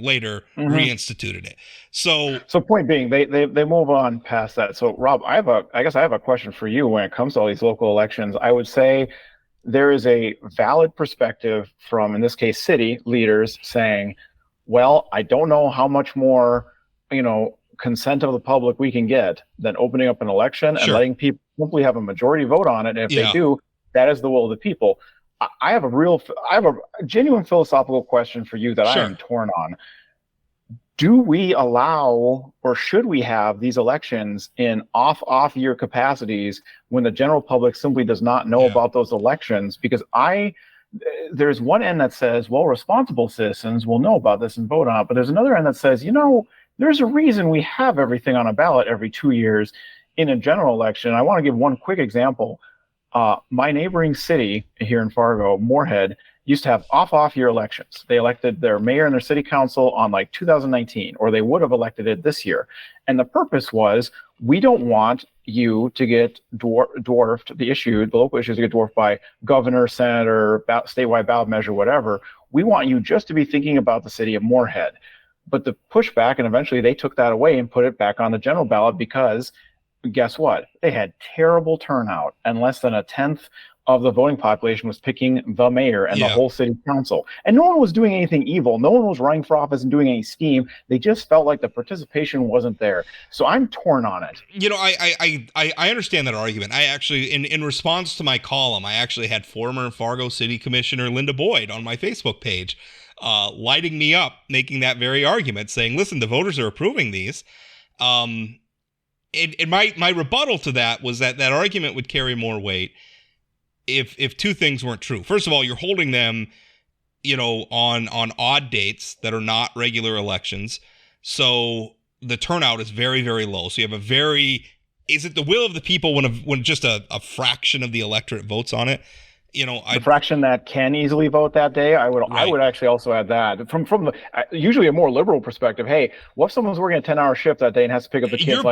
later reinstituted it. So point being, they move on past that. So Rob, I guess I have a question for you when it comes to all these local elections. I would say there is a valid perspective from, in this case, city leaders saying, well, I don't know how much more, consent of the public we can get than opening up an election and letting people simply have a majority vote on it. And if they do, that is the will of the people. I have a genuine philosophical question for you that I am torn on. Do we allow, or should we have these elections in off year capacities when the general public simply does not know about those elections? Because there's one end that says, well, responsible citizens will know about this and vote on it. But there's another end that says, there's a reason we have everything on a ballot every 2 years in a general election. I want to give one quick example. My neighboring city here in Fargo, Moorhead, used to have off year elections. They elected their mayor and their city council on like 2019, or they would have elected it this year. And the purpose was, we don't want you to get dwarfed, the local issues to get dwarfed by governor, senator, statewide ballot measure, whatever. We want you just to be thinking about the city of Moorhead. But the pushback, and eventually they took that away and put it back on the general ballot because guess what? They had terrible turnout, and less than a tenth of the voting population was picking the mayor and the whole city council. And no one was doing anything evil. No one was running for office and doing any scheme. They just felt like the participation wasn't there. So I'm torn on it. I understand that argument. I actually, in response to my column, I actually had former Fargo City Commissioner Linda Boyd on my Facebook page lighting me up, making that very argument, saying, listen, the voters are approving these. And my rebuttal to that was that argument would carry more weight if two things weren't true. First of all, you're holding them, on odd dates that are not regular elections. So the turnout is very, very low. So you have is it the will of the people when just a fraction of the electorate votes on it? The fraction that can easily vote that day, I would actually also add that from the usually a more liberal perspective. Hey, what if someone's working a 10-hour shift that day and has to pick up the kids?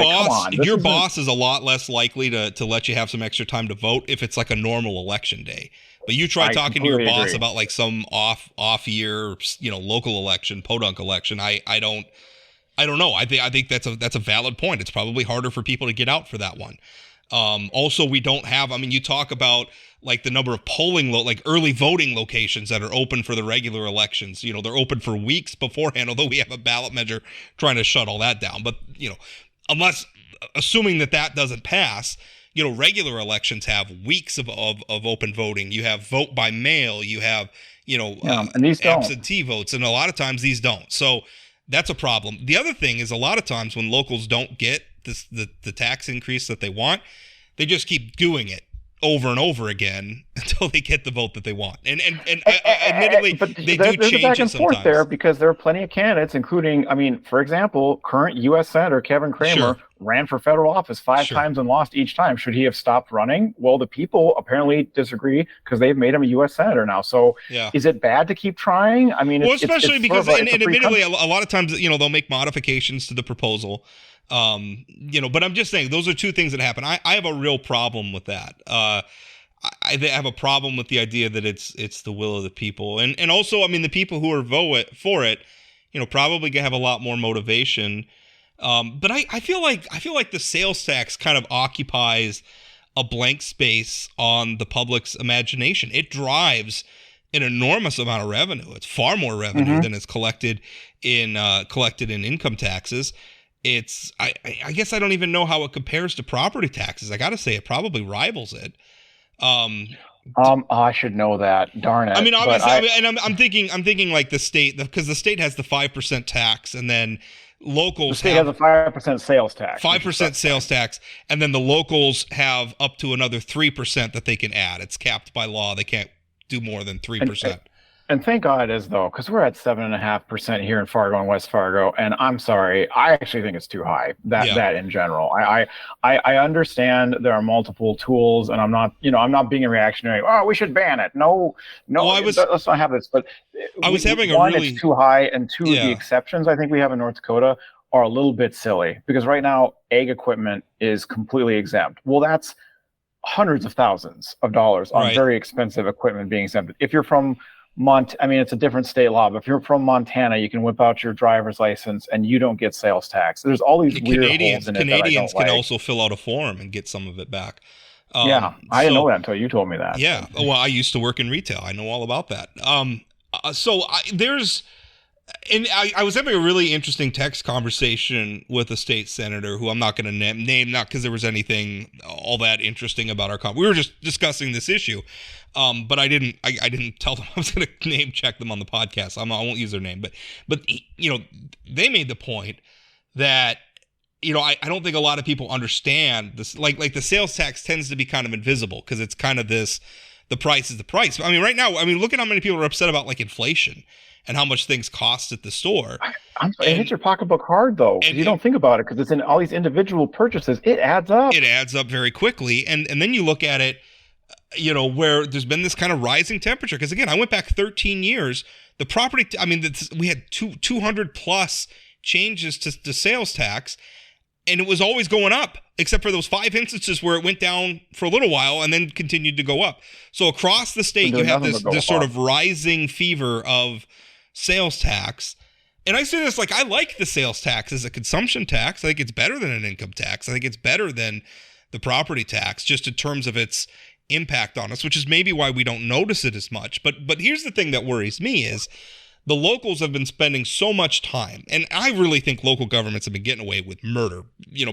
Your boss is a lot less likely to let you have some extra time to vote if it's like a normal election day. But you try talking to your boss about like some off year, local election, podunk election. I don't know. I think that's a valid point. It's probably harder for people to get out for that one. Also, we don't have. I mean, you talk about like the number of polling, like early voting locations that are open for the regular elections. They're open for weeks beforehand. Although we have a ballot measure trying to shut all that down. But assuming that doesn't pass. Regular elections have weeks of open voting. You have vote by mail. You have, and these absentee votes. And a lot of times these don't. So that's a problem. The other thing is a lot of times when locals don't get the tax increase that they want, they just keep doing it over and over again until they get the vote that they want. And admittedly, but they there's do change a back and it forth sometimes. there because there are plenty of candidates, including, for example, current U.S. Senator Kevin Cramer ran for federal office 5 times and lost each time. Should he have stopped running? Well, the people apparently disagree because they've made him a U.S. Senator now. So is it bad to keep trying? Especially because, and admittedly, country. a lot of times, they'll make modifications to the proposal. But I'm just saying those are two things that happen. I have a real problem with that. I have a problem with the idea that it's the will of the people, and also, the people who are vote for it, probably have a lot more motivation. But I feel like the sales tax kind of occupies a blank space on the public's imagination. It drives an enormous amount of revenue. It's far more revenue than is collected in income taxes. I guess I don't even know how it compares to property taxes. I got to say it probably rivals it. I should know that. Darn it. Obviously, I'm thinking like the state, because the state has the 5% tax, and then locals the state has a 5% sales tax. 5% sales tax, and then the locals have up to another 3% that they can add. It's capped by law. They can't do more than 3%. And thank God it is, though, because we're at 7.5% here in Fargo and West Fargo. And I'm sorry, I actually think it's too high. That in general, I understand there are multiple tools, and I'm not being a reactionary. Oh, we should ban it. No, let's not have this. But it's too high, and two, the exceptions I think we have in North Dakota are a little bit silly because right now ag equipment is completely exempt. Well, that's hundreds of thousands of dollars on very expensive equipment being exempted. If you're from it's a different state law, but if you're from Montana, you can whip out your driver's license and you don't get sales tax. There's all these weird holes in it. Canadians can also fill out a form and get some of it back. I didn't know that until you told me that. Yeah. Well, I used to work in retail. I know all about that. I was having a really interesting text conversation with a state senator who I'm not going to name, not because there was anything all that interesting about our we were just discussing this issue. But I didn't tell them I was going to name check them on the podcast. I won't use their name, but they made the point that, I don't think a lot of people understand this. Like the sales tax tends to be kind of invisible because it's kind of the price is the price. Right now, look at how many people are upset about like inflation and how much things cost at the store. It hits your pocketbook hard, though, because you don't think about it, because it's in all these individual purchases. It adds up. It adds up very quickly. And then you look at it, where there's been this kind of rising temperature. Because, again, I went back 13 years. The property, we had 200 plus changes to sales tax, and it was always going up, except for those 5 instances where it went down for a little while and then continued to go up. So across the state, you have this sort of rising fever of sales tax. And I say this, I like the sales tax as a consumption tax. I think it's better than an income tax. I think it's better than the property tax, just in terms of its impact on us, which is maybe why we don't notice it as much. But here's the thing that worries me is the locals have been spending so much time, and I really think local governments have been getting away with murder,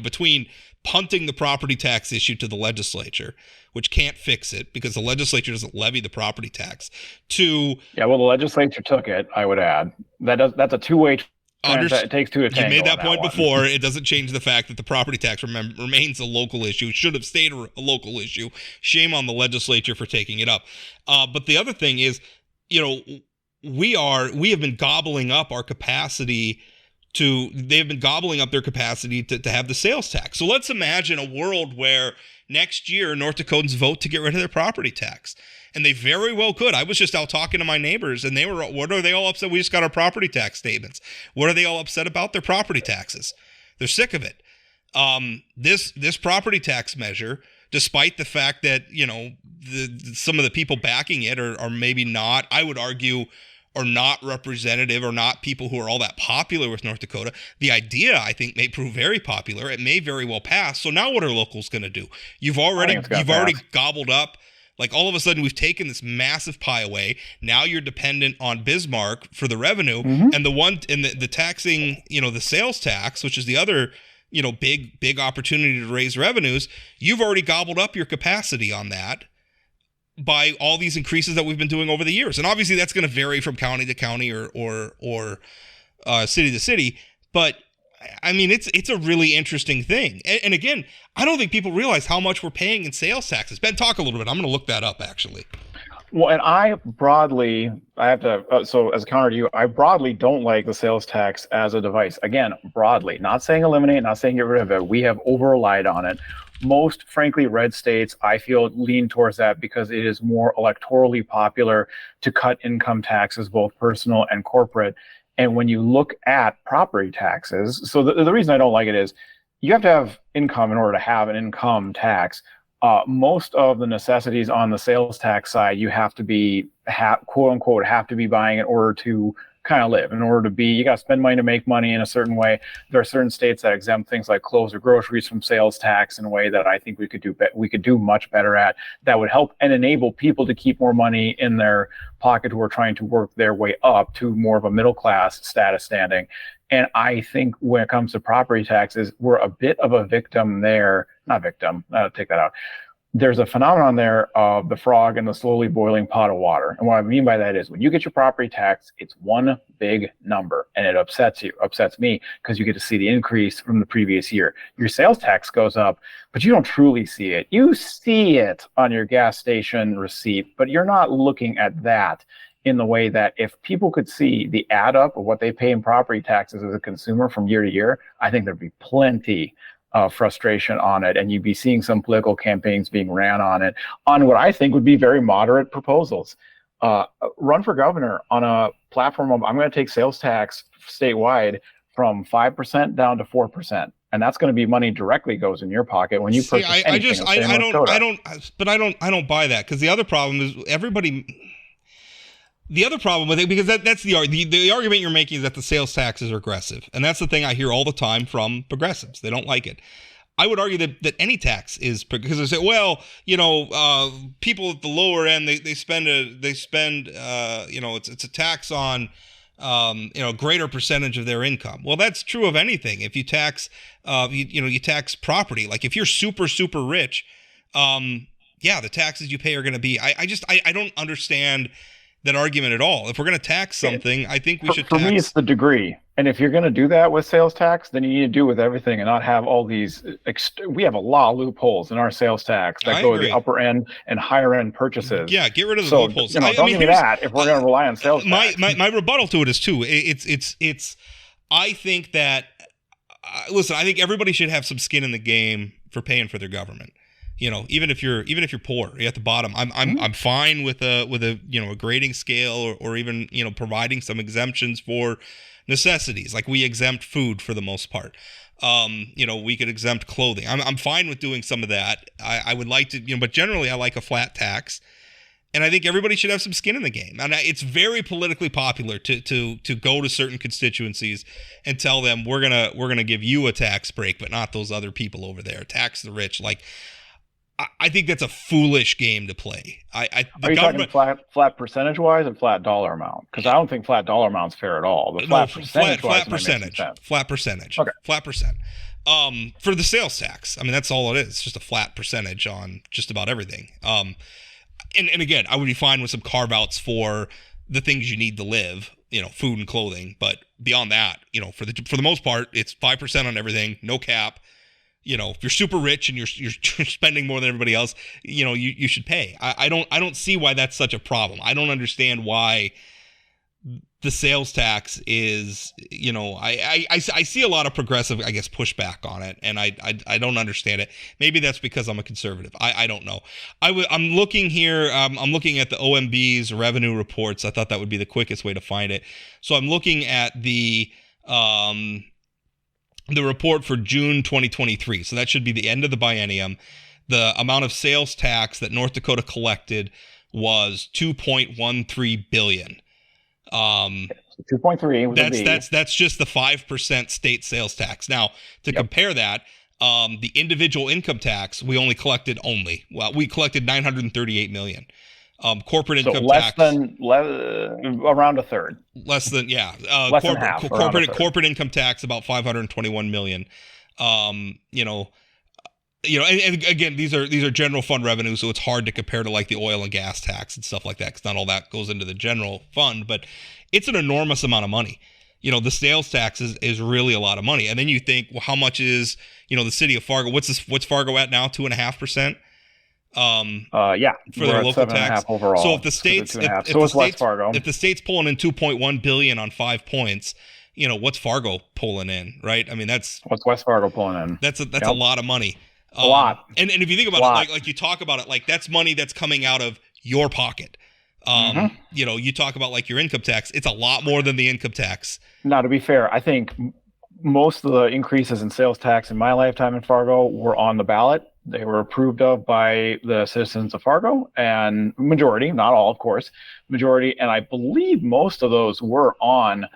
between punting the property tax issue to the legislature, which can't fix it because the legislature doesn't levy the property tax, to... Yeah, well, the legislature took it, I would add. That's a two-way... It takes two to tango. You made that point before. It doesn't change the fact that the property tax remains a local issue. It should have stayed a local issue. Shame on the legislature for taking it up. But the other thing is, we have been gobbling up our capacity they've been gobbling up their capacity to have the sales tax. So let's imagine a world where next year North Dakotans vote to get rid of their property tax. And they very well could. I was just out talking to my neighbors, and what are they all upset? We just got our property tax statements. What are they all upset about? Their property taxes. They're sick of it. This property tax measure, despite the fact that, some of the people backing it are maybe not, I would argue, are not representative or not people who are all that popular with North Dakota. The idea, I think, may prove very popular. It may very well pass. So now what are locals going to do? You've already gobbled up. Like, all of a sudden, we've taken this massive pie away. Now you're dependent on Bismarck for the revenue, and the taxing, the sales tax, which is the other, big opportunity to raise revenues. You've already gobbled up your capacity on that by all these increases that we've been doing over the years. And obviously, that's going to vary from county to county or city to city. But I mean, it's a really interesting thing. And again, I don't think people realize how much we're paying in sales taxes. Ben, talk a little bit. I'm going to look that up, actually. Well, and so as a counter to you, I broadly don't like the sales tax as a device. Again, broadly, not saying eliminate, not saying get rid of it. We have over-relied on it. Most, frankly, red states, I feel, lean towards that because it is more electorally popular to cut income taxes, both personal and corporate. And when you look at property taxes, so the reason I don't like it is you have to have income in order to have an income tax. Most of the necessities on the sales tax side, you have to be, quote unquote, have to be buying in order to kind of live, in order to be, you got to spend money to make money in a certain way. There are certain states that exempt things like clothes or groceries from sales tax in a way that I think we could do much better at, that would help and enable people to keep more money in their pocket who are trying to work their way up to more of a middle class status standing. And I think when it comes to property taxes, we're a bit of a victim there. Not victim, take that out. There's a phenomenon there of the frog in the slowly boiling pot of water. And what I mean by that is when you get your property tax, it's one big number, and it upsets me, because you get to see the increase from the previous year. Your sales tax goes up, but you don't truly see it. You see it on your gas station receipt, but you're not looking at that in the way that if people could see the add up of what they pay in property taxes as a consumer from year to year, I think there'd be plenty frustration on it, and you'd be seeing some political campaigns being ran on it, on what I think would be very moderate proposals. Run for governor on a platform of, I'm going to take sales tax statewide from 5% down to 4%. And that's going to be money directly goes in your pocket when you purchase anything. I don't buy that, because the other problem is the other problem with it, because that's the argument you're making, is that the sales taxes are aggressive. And that's the thing I hear all the time from progressives. They don't like it. I would argue that any tax is, because they say, well, people at the lower end, they spend it's a tax on, greater percentage of their income. Well, that's true of anything. If you tax, you tax property, like if you're super, super rich, the taxes you pay are going to be, I don't understand that argument at all. If we're going to tax something, I think we should tax. For me, it's the degree. And if you're going to do that with sales tax, then you need to do it with everything and not have all these. We have a lot of loopholes in our sales tax that go to the upper end and higher end purchases. Yeah, get rid of the loopholes. Don't give me that if we're going to rely on sales tax. My rebuttal to it is too. It's. I think that. Listen, I think everybody should have some skin in the game for paying for their government. Even if you're poor, you're at the bottom. I'm fine with a grading scale or even providing some exemptions for necessities. Like we exempt food for the most part. We could exempt clothing. I'm fine with doing some of that. I would like to, but generally I like a flat tax, and I think everybody should have some skin in the game. And it's very politically popular to go to certain constituencies and tell them we're gonna give you a tax break, but not those other people over there. Tax the rich, like. I think that's a foolish game to play. Are you talking flat percentage wise or flat dollar amount? Because I don't think flat dollar amount's fair at all. But flat percentage. Okay. Flat percent. For the sales tax, I mean that's all it is. It's just a flat percentage on just about everything. And again, I would be fine with some carve outs for the things you need to live, food and clothing. But beyond that, for the most part, it's 5% on everything, no cap. If you're super rich and you're spending more than everybody else, you should pay. I don't see why that's such a problem. I don't understand why the sales tax is, I see a lot of progressive, I guess, pushback on it, and I don't understand it. Maybe that's because I'm a conservative. I don't know. I'm looking here. I'm looking at the OMB's revenue reports. I thought that would be the quickest way to find it. So I'm looking at the report for June 2023. So that should be the end of the biennium. The amount of sales tax that North Dakota collected was $2.13 billion. 2.3. That's just the 5% state sales tax. Now, to compare that, the individual income tax we collected $938 million. Corporate income tax around a third. Less than less than half. Corporate income tax about $521 million. And again, these are general fund revenues, so it's hard to compare to like the oil and gas tax and stuff like that, because not all that goes into the general fund, but it's an enormous amount of money. The sales tax is really a lot of money. And then you think, well, how much is, the city of Fargo? What's Fargo at now? 2.5%? For their local tax overall. So if the state's if the state's pulling in $2.1 billion on 5 points, what's Fargo pulling in, right? I mean, what's West Fargo pulling in? That's a lot of money. A lot. And if you think about it, like you talk about it, like that's money that's coming out of your pocket. You talk about like your income tax, it's a lot more than the income tax. Now, to be fair, I think most of the increases in sales tax in my lifetime in Fargo were on the ballot. They were approved of by the citizens of Fargo, and majority, not all, of course, majority. And I believe most of those were on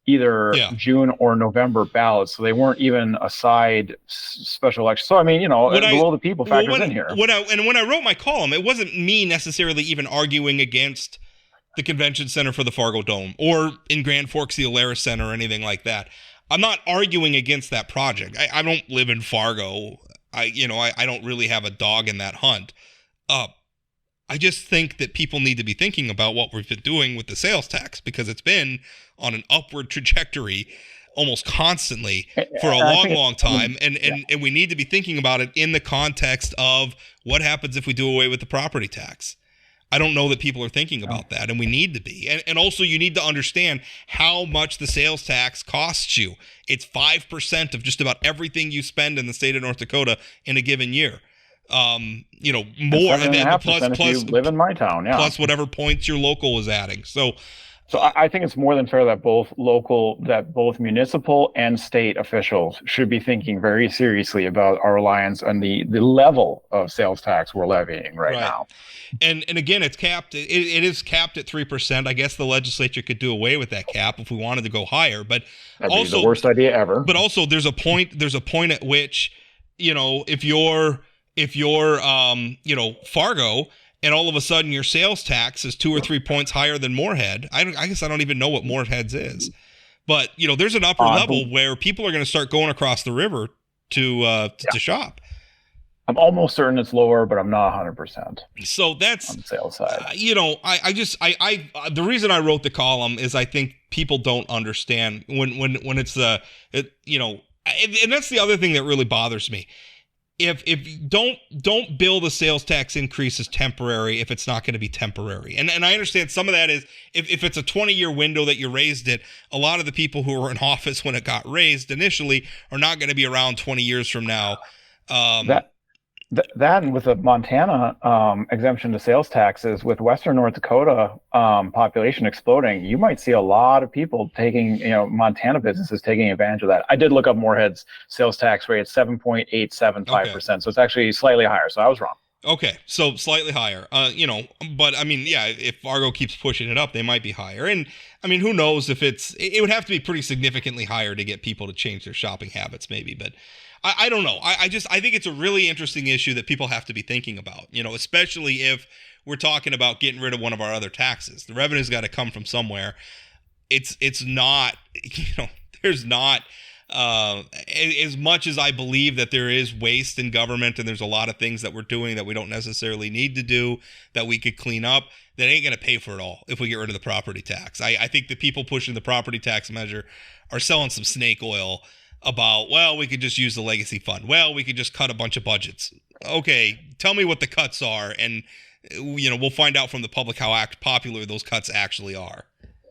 either June or November ballots, so they weren't even a side special election. So I mean, the will of the people factors in here. When I wrote my column, it wasn't me necessarily even arguing against the convention center for the Fargo Dome or in Grand Forks the Alaris Center or anything like that. I'm not arguing against that project. I don't live in Fargo. I don't really have a dog in that hunt. I just think that people need to be thinking about what we've been doing with the sales tax, because it's been on an upward trajectory almost constantly for a long time. And we need to be thinking about it in the context of what happens if we do away with the property tax. I don't know that people are thinking about that, and we need to be. And also you need to understand how much the sales tax costs you. It's 5% of just about everything you spend in the state of North Dakota in a given year. More, and then plus if you live in my town, plus whatever points your local is adding. So I think it's more than fair that both municipal and state officials should be thinking very seriously about our reliance on the level of sales tax we're levying right now. And again, it's capped. It is capped at 3%. I guess the legislature could do away with that cap if we wanted to go higher, but that'd be the worst idea ever. But also, there's a point at which, if you're Fargo, and all of a sudden your sales tax is 2 or 3 points higher than Moorhead. I guess I don't even know what Moorhead's is, but there's an upper level where people are going to start going across the river to shop. I'm almost certain it's lower, but I'm not 100%. So that's on the sales side. The reason I wrote the column is I think people don't understand when it's and that's the other thing that really bothers me. If don't bill the sales tax increase as temporary if it's not going to be temporary. And I understand some of that is if it's a 20-year window that you raised it, a lot of the people who were in office when it got raised initially are not going to be around 20 years from now. That and with the Montana exemption to sales taxes, with Western North Dakota population exploding, you might see a lot of people taking, Montana businesses taking advantage of that. I did look up Moorhead's sales tax rate, 7.875%. So it's actually slightly higher. So I was wrong. Okay, so slightly higher. But I mean, if Fargo keeps pushing it up, they might be higher. And I mean, who knows if it would have to be pretty significantly higher to get people to change their shopping habits, maybe. But I don't know. I think it's a really interesting issue that people have to be thinking about, especially if we're talking about getting rid of one of our other taxes. The revenue's got to come from somewhere. It's not, there's not, as much as I believe that there is waste in government and there's a lot of things that we're doing that we don't necessarily need to do that we could clean up, that ain't going to pay for it all if we get rid of the property tax. I think the people pushing the property tax measure are selling some snake oil about, well, we could just use the legacy fund. Well, we could just cut a bunch of budgets. Okay, tell me what the cuts are, and we'll find out from the public how popular those cuts actually are.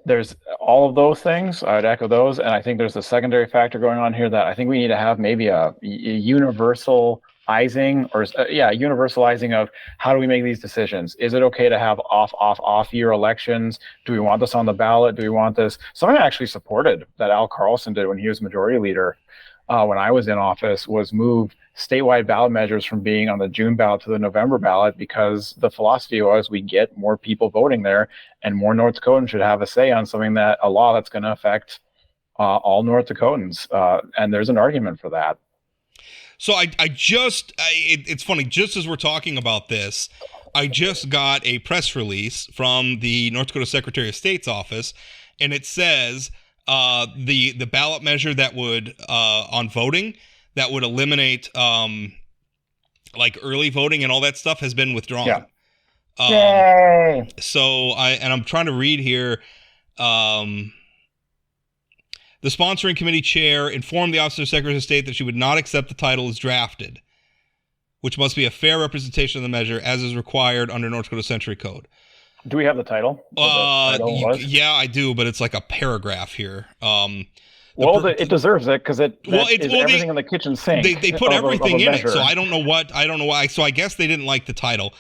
there's all of those things. I would echo those. And I think there's a secondary factor going on here that I think we need to have maybe a universalizing of how do we make these decisions? Is it okay to have off year elections? Do we want this on the ballot? Do we want this? Something I actually supported that Al Carlson did when he was majority leader when I was in office was move statewide ballot measures from being on the June ballot to the November ballot, because the philosophy was we get more people voting there and more North Dakotans should have a say on a law that's going to affect all North Dakotans. And there's an argument for that. So it's funny, just as we're talking about this, I just got a press release from the North Dakota Secretary of State's office, and it says the ballot measure that would on voting that would eliminate like early voting and all that stuff has been withdrawn. Yeah. Yay! So I'm trying to read here. The sponsoring committee chair informed the Office of Secretary of State that she would not accept the title as drafted, which must be a fair representation of the measure as is required under North Dakota Century Code. Do we have the title? Yeah, I do, but it's like a paragraph here. It deserves it because everything in the kitchen sink. They put everything in it, so I don't know why. So I guess they didn't like the title.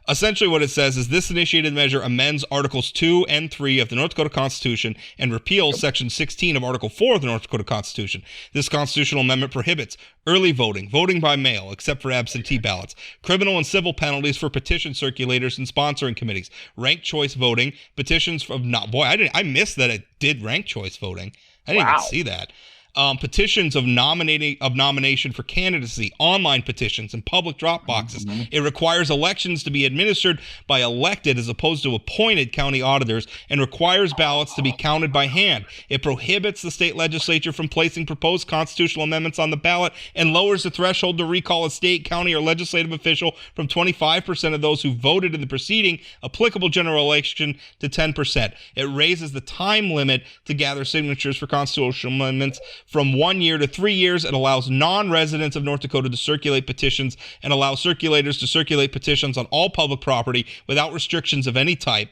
Essentially what it says is this initiated measure amends Articles 2 and 3 of the North Dakota Constitution and repeals Section 16 of Article 4 of the North Dakota Constitution. This constitutional amendment prohibits early voting, voting by mail, except for absentee ballots, criminal and civil penalties for petition circulators and sponsoring committees, ranked choice voting, petitions I missed that it did ranked choice voting. I didn't even see that. Petitions of nomination for candidacy, online petitions, and public drop boxes. Mm-hmm. It requires elections to be administered by elected as opposed to appointed county auditors and requires ballots to be counted by hand. It prohibits the state legislature from placing proposed constitutional amendments on the ballot and lowers the threshold to recall a state, county, or legislative official from 25% of those who voted in the preceding applicable general election to 10%. It raises the time limit to gather signatures for constitutional amendments from 1 year to 3 years. It allows non-residents of North Dakota to circulate petitions and allows circulators to circulate petitions on all public property without restrictions of any type.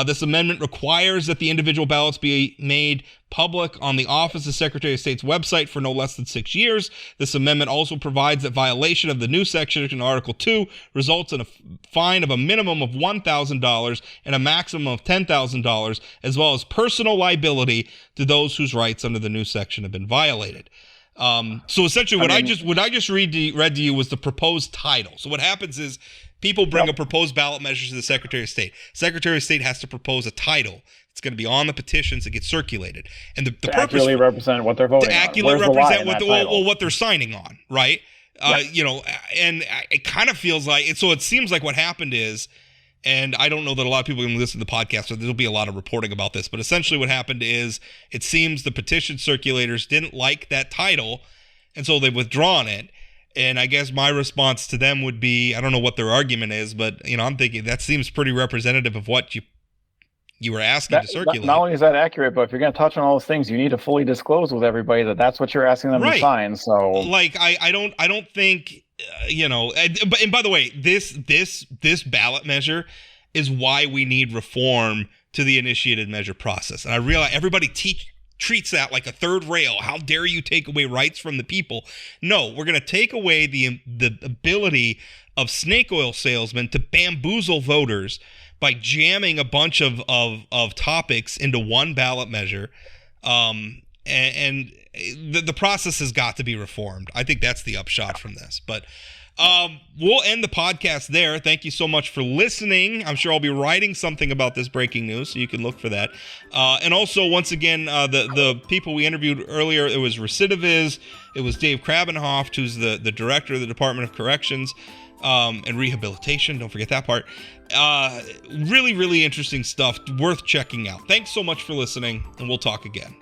This amendment requires that the individual ballots be made public on the Office of Secretary of State's website for no less than 6 years. This amendment also provides that violation of the new section in Article 2 results in a fine of a minimum of $1,000 and a maximum of $10,000, as well as personal liability to those whose rights under the new section have been violated. So essentially what I just read to you was the proposed title. So what happens is people bring a proposed ballot measure to the Secretary of State. Secretary of State has to propose a title. It's going to be on the petitions that get circulated, and the purpose accurately represent what they're voting to on. accurately represent what they're signing on, right? And it kind of feels like it. So it seems like what happened is, and I don't know that a lot of people are going to listen to the podcast, so there'll be a lot of reporting about this. But essentially, what happened is, it seems the petition circulators didn't like that title, and so they've withdrawn it. And I guess my response to them would be, I don't know what their argument is, but I'm thinking that seems pretty representative of what you were asking to circulate. Not only is that accurate, but if you're going to touch on all those things, you need to fully disclose with everybody that that's what you're asking them to sign. So, like, I don't think, and by the way, this ballot measure is why we need reform to the initiated measure process. And I realize everybody treats that like a third rail. How dare you take away rights from the people? No, we're going to take away the ability of snake oil salesmen to bamboozle voters by jamming a bunch of topics into one ballot measure. And the process has got to be reformed. I think that's the upshot from this. But we'll end the podcast there. Thank you so much for listening. I'm sure I'll be writing something about this breaking news, so you can look for that. And also, once again, the people we interviewed earlier, it was Recidiviz, it was Dave Krabbenhoft, who's the director of the Department of Corrections and Rehabilitation. Don't forget that part. Really, really interesting stuff. Worth checking out. Thanks so much for listening, and we'll talk again.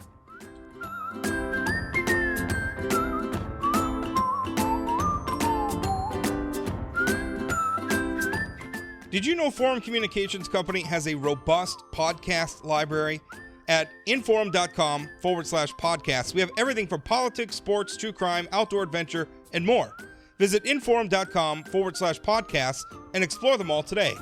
Did you know Forum Communications Company has a robust podcast library? At inforum.com/podcasts, we have everything from politics, sports, true crime, outdoor adventure, and more. Visit inforum.com/podcasts and explore them all today.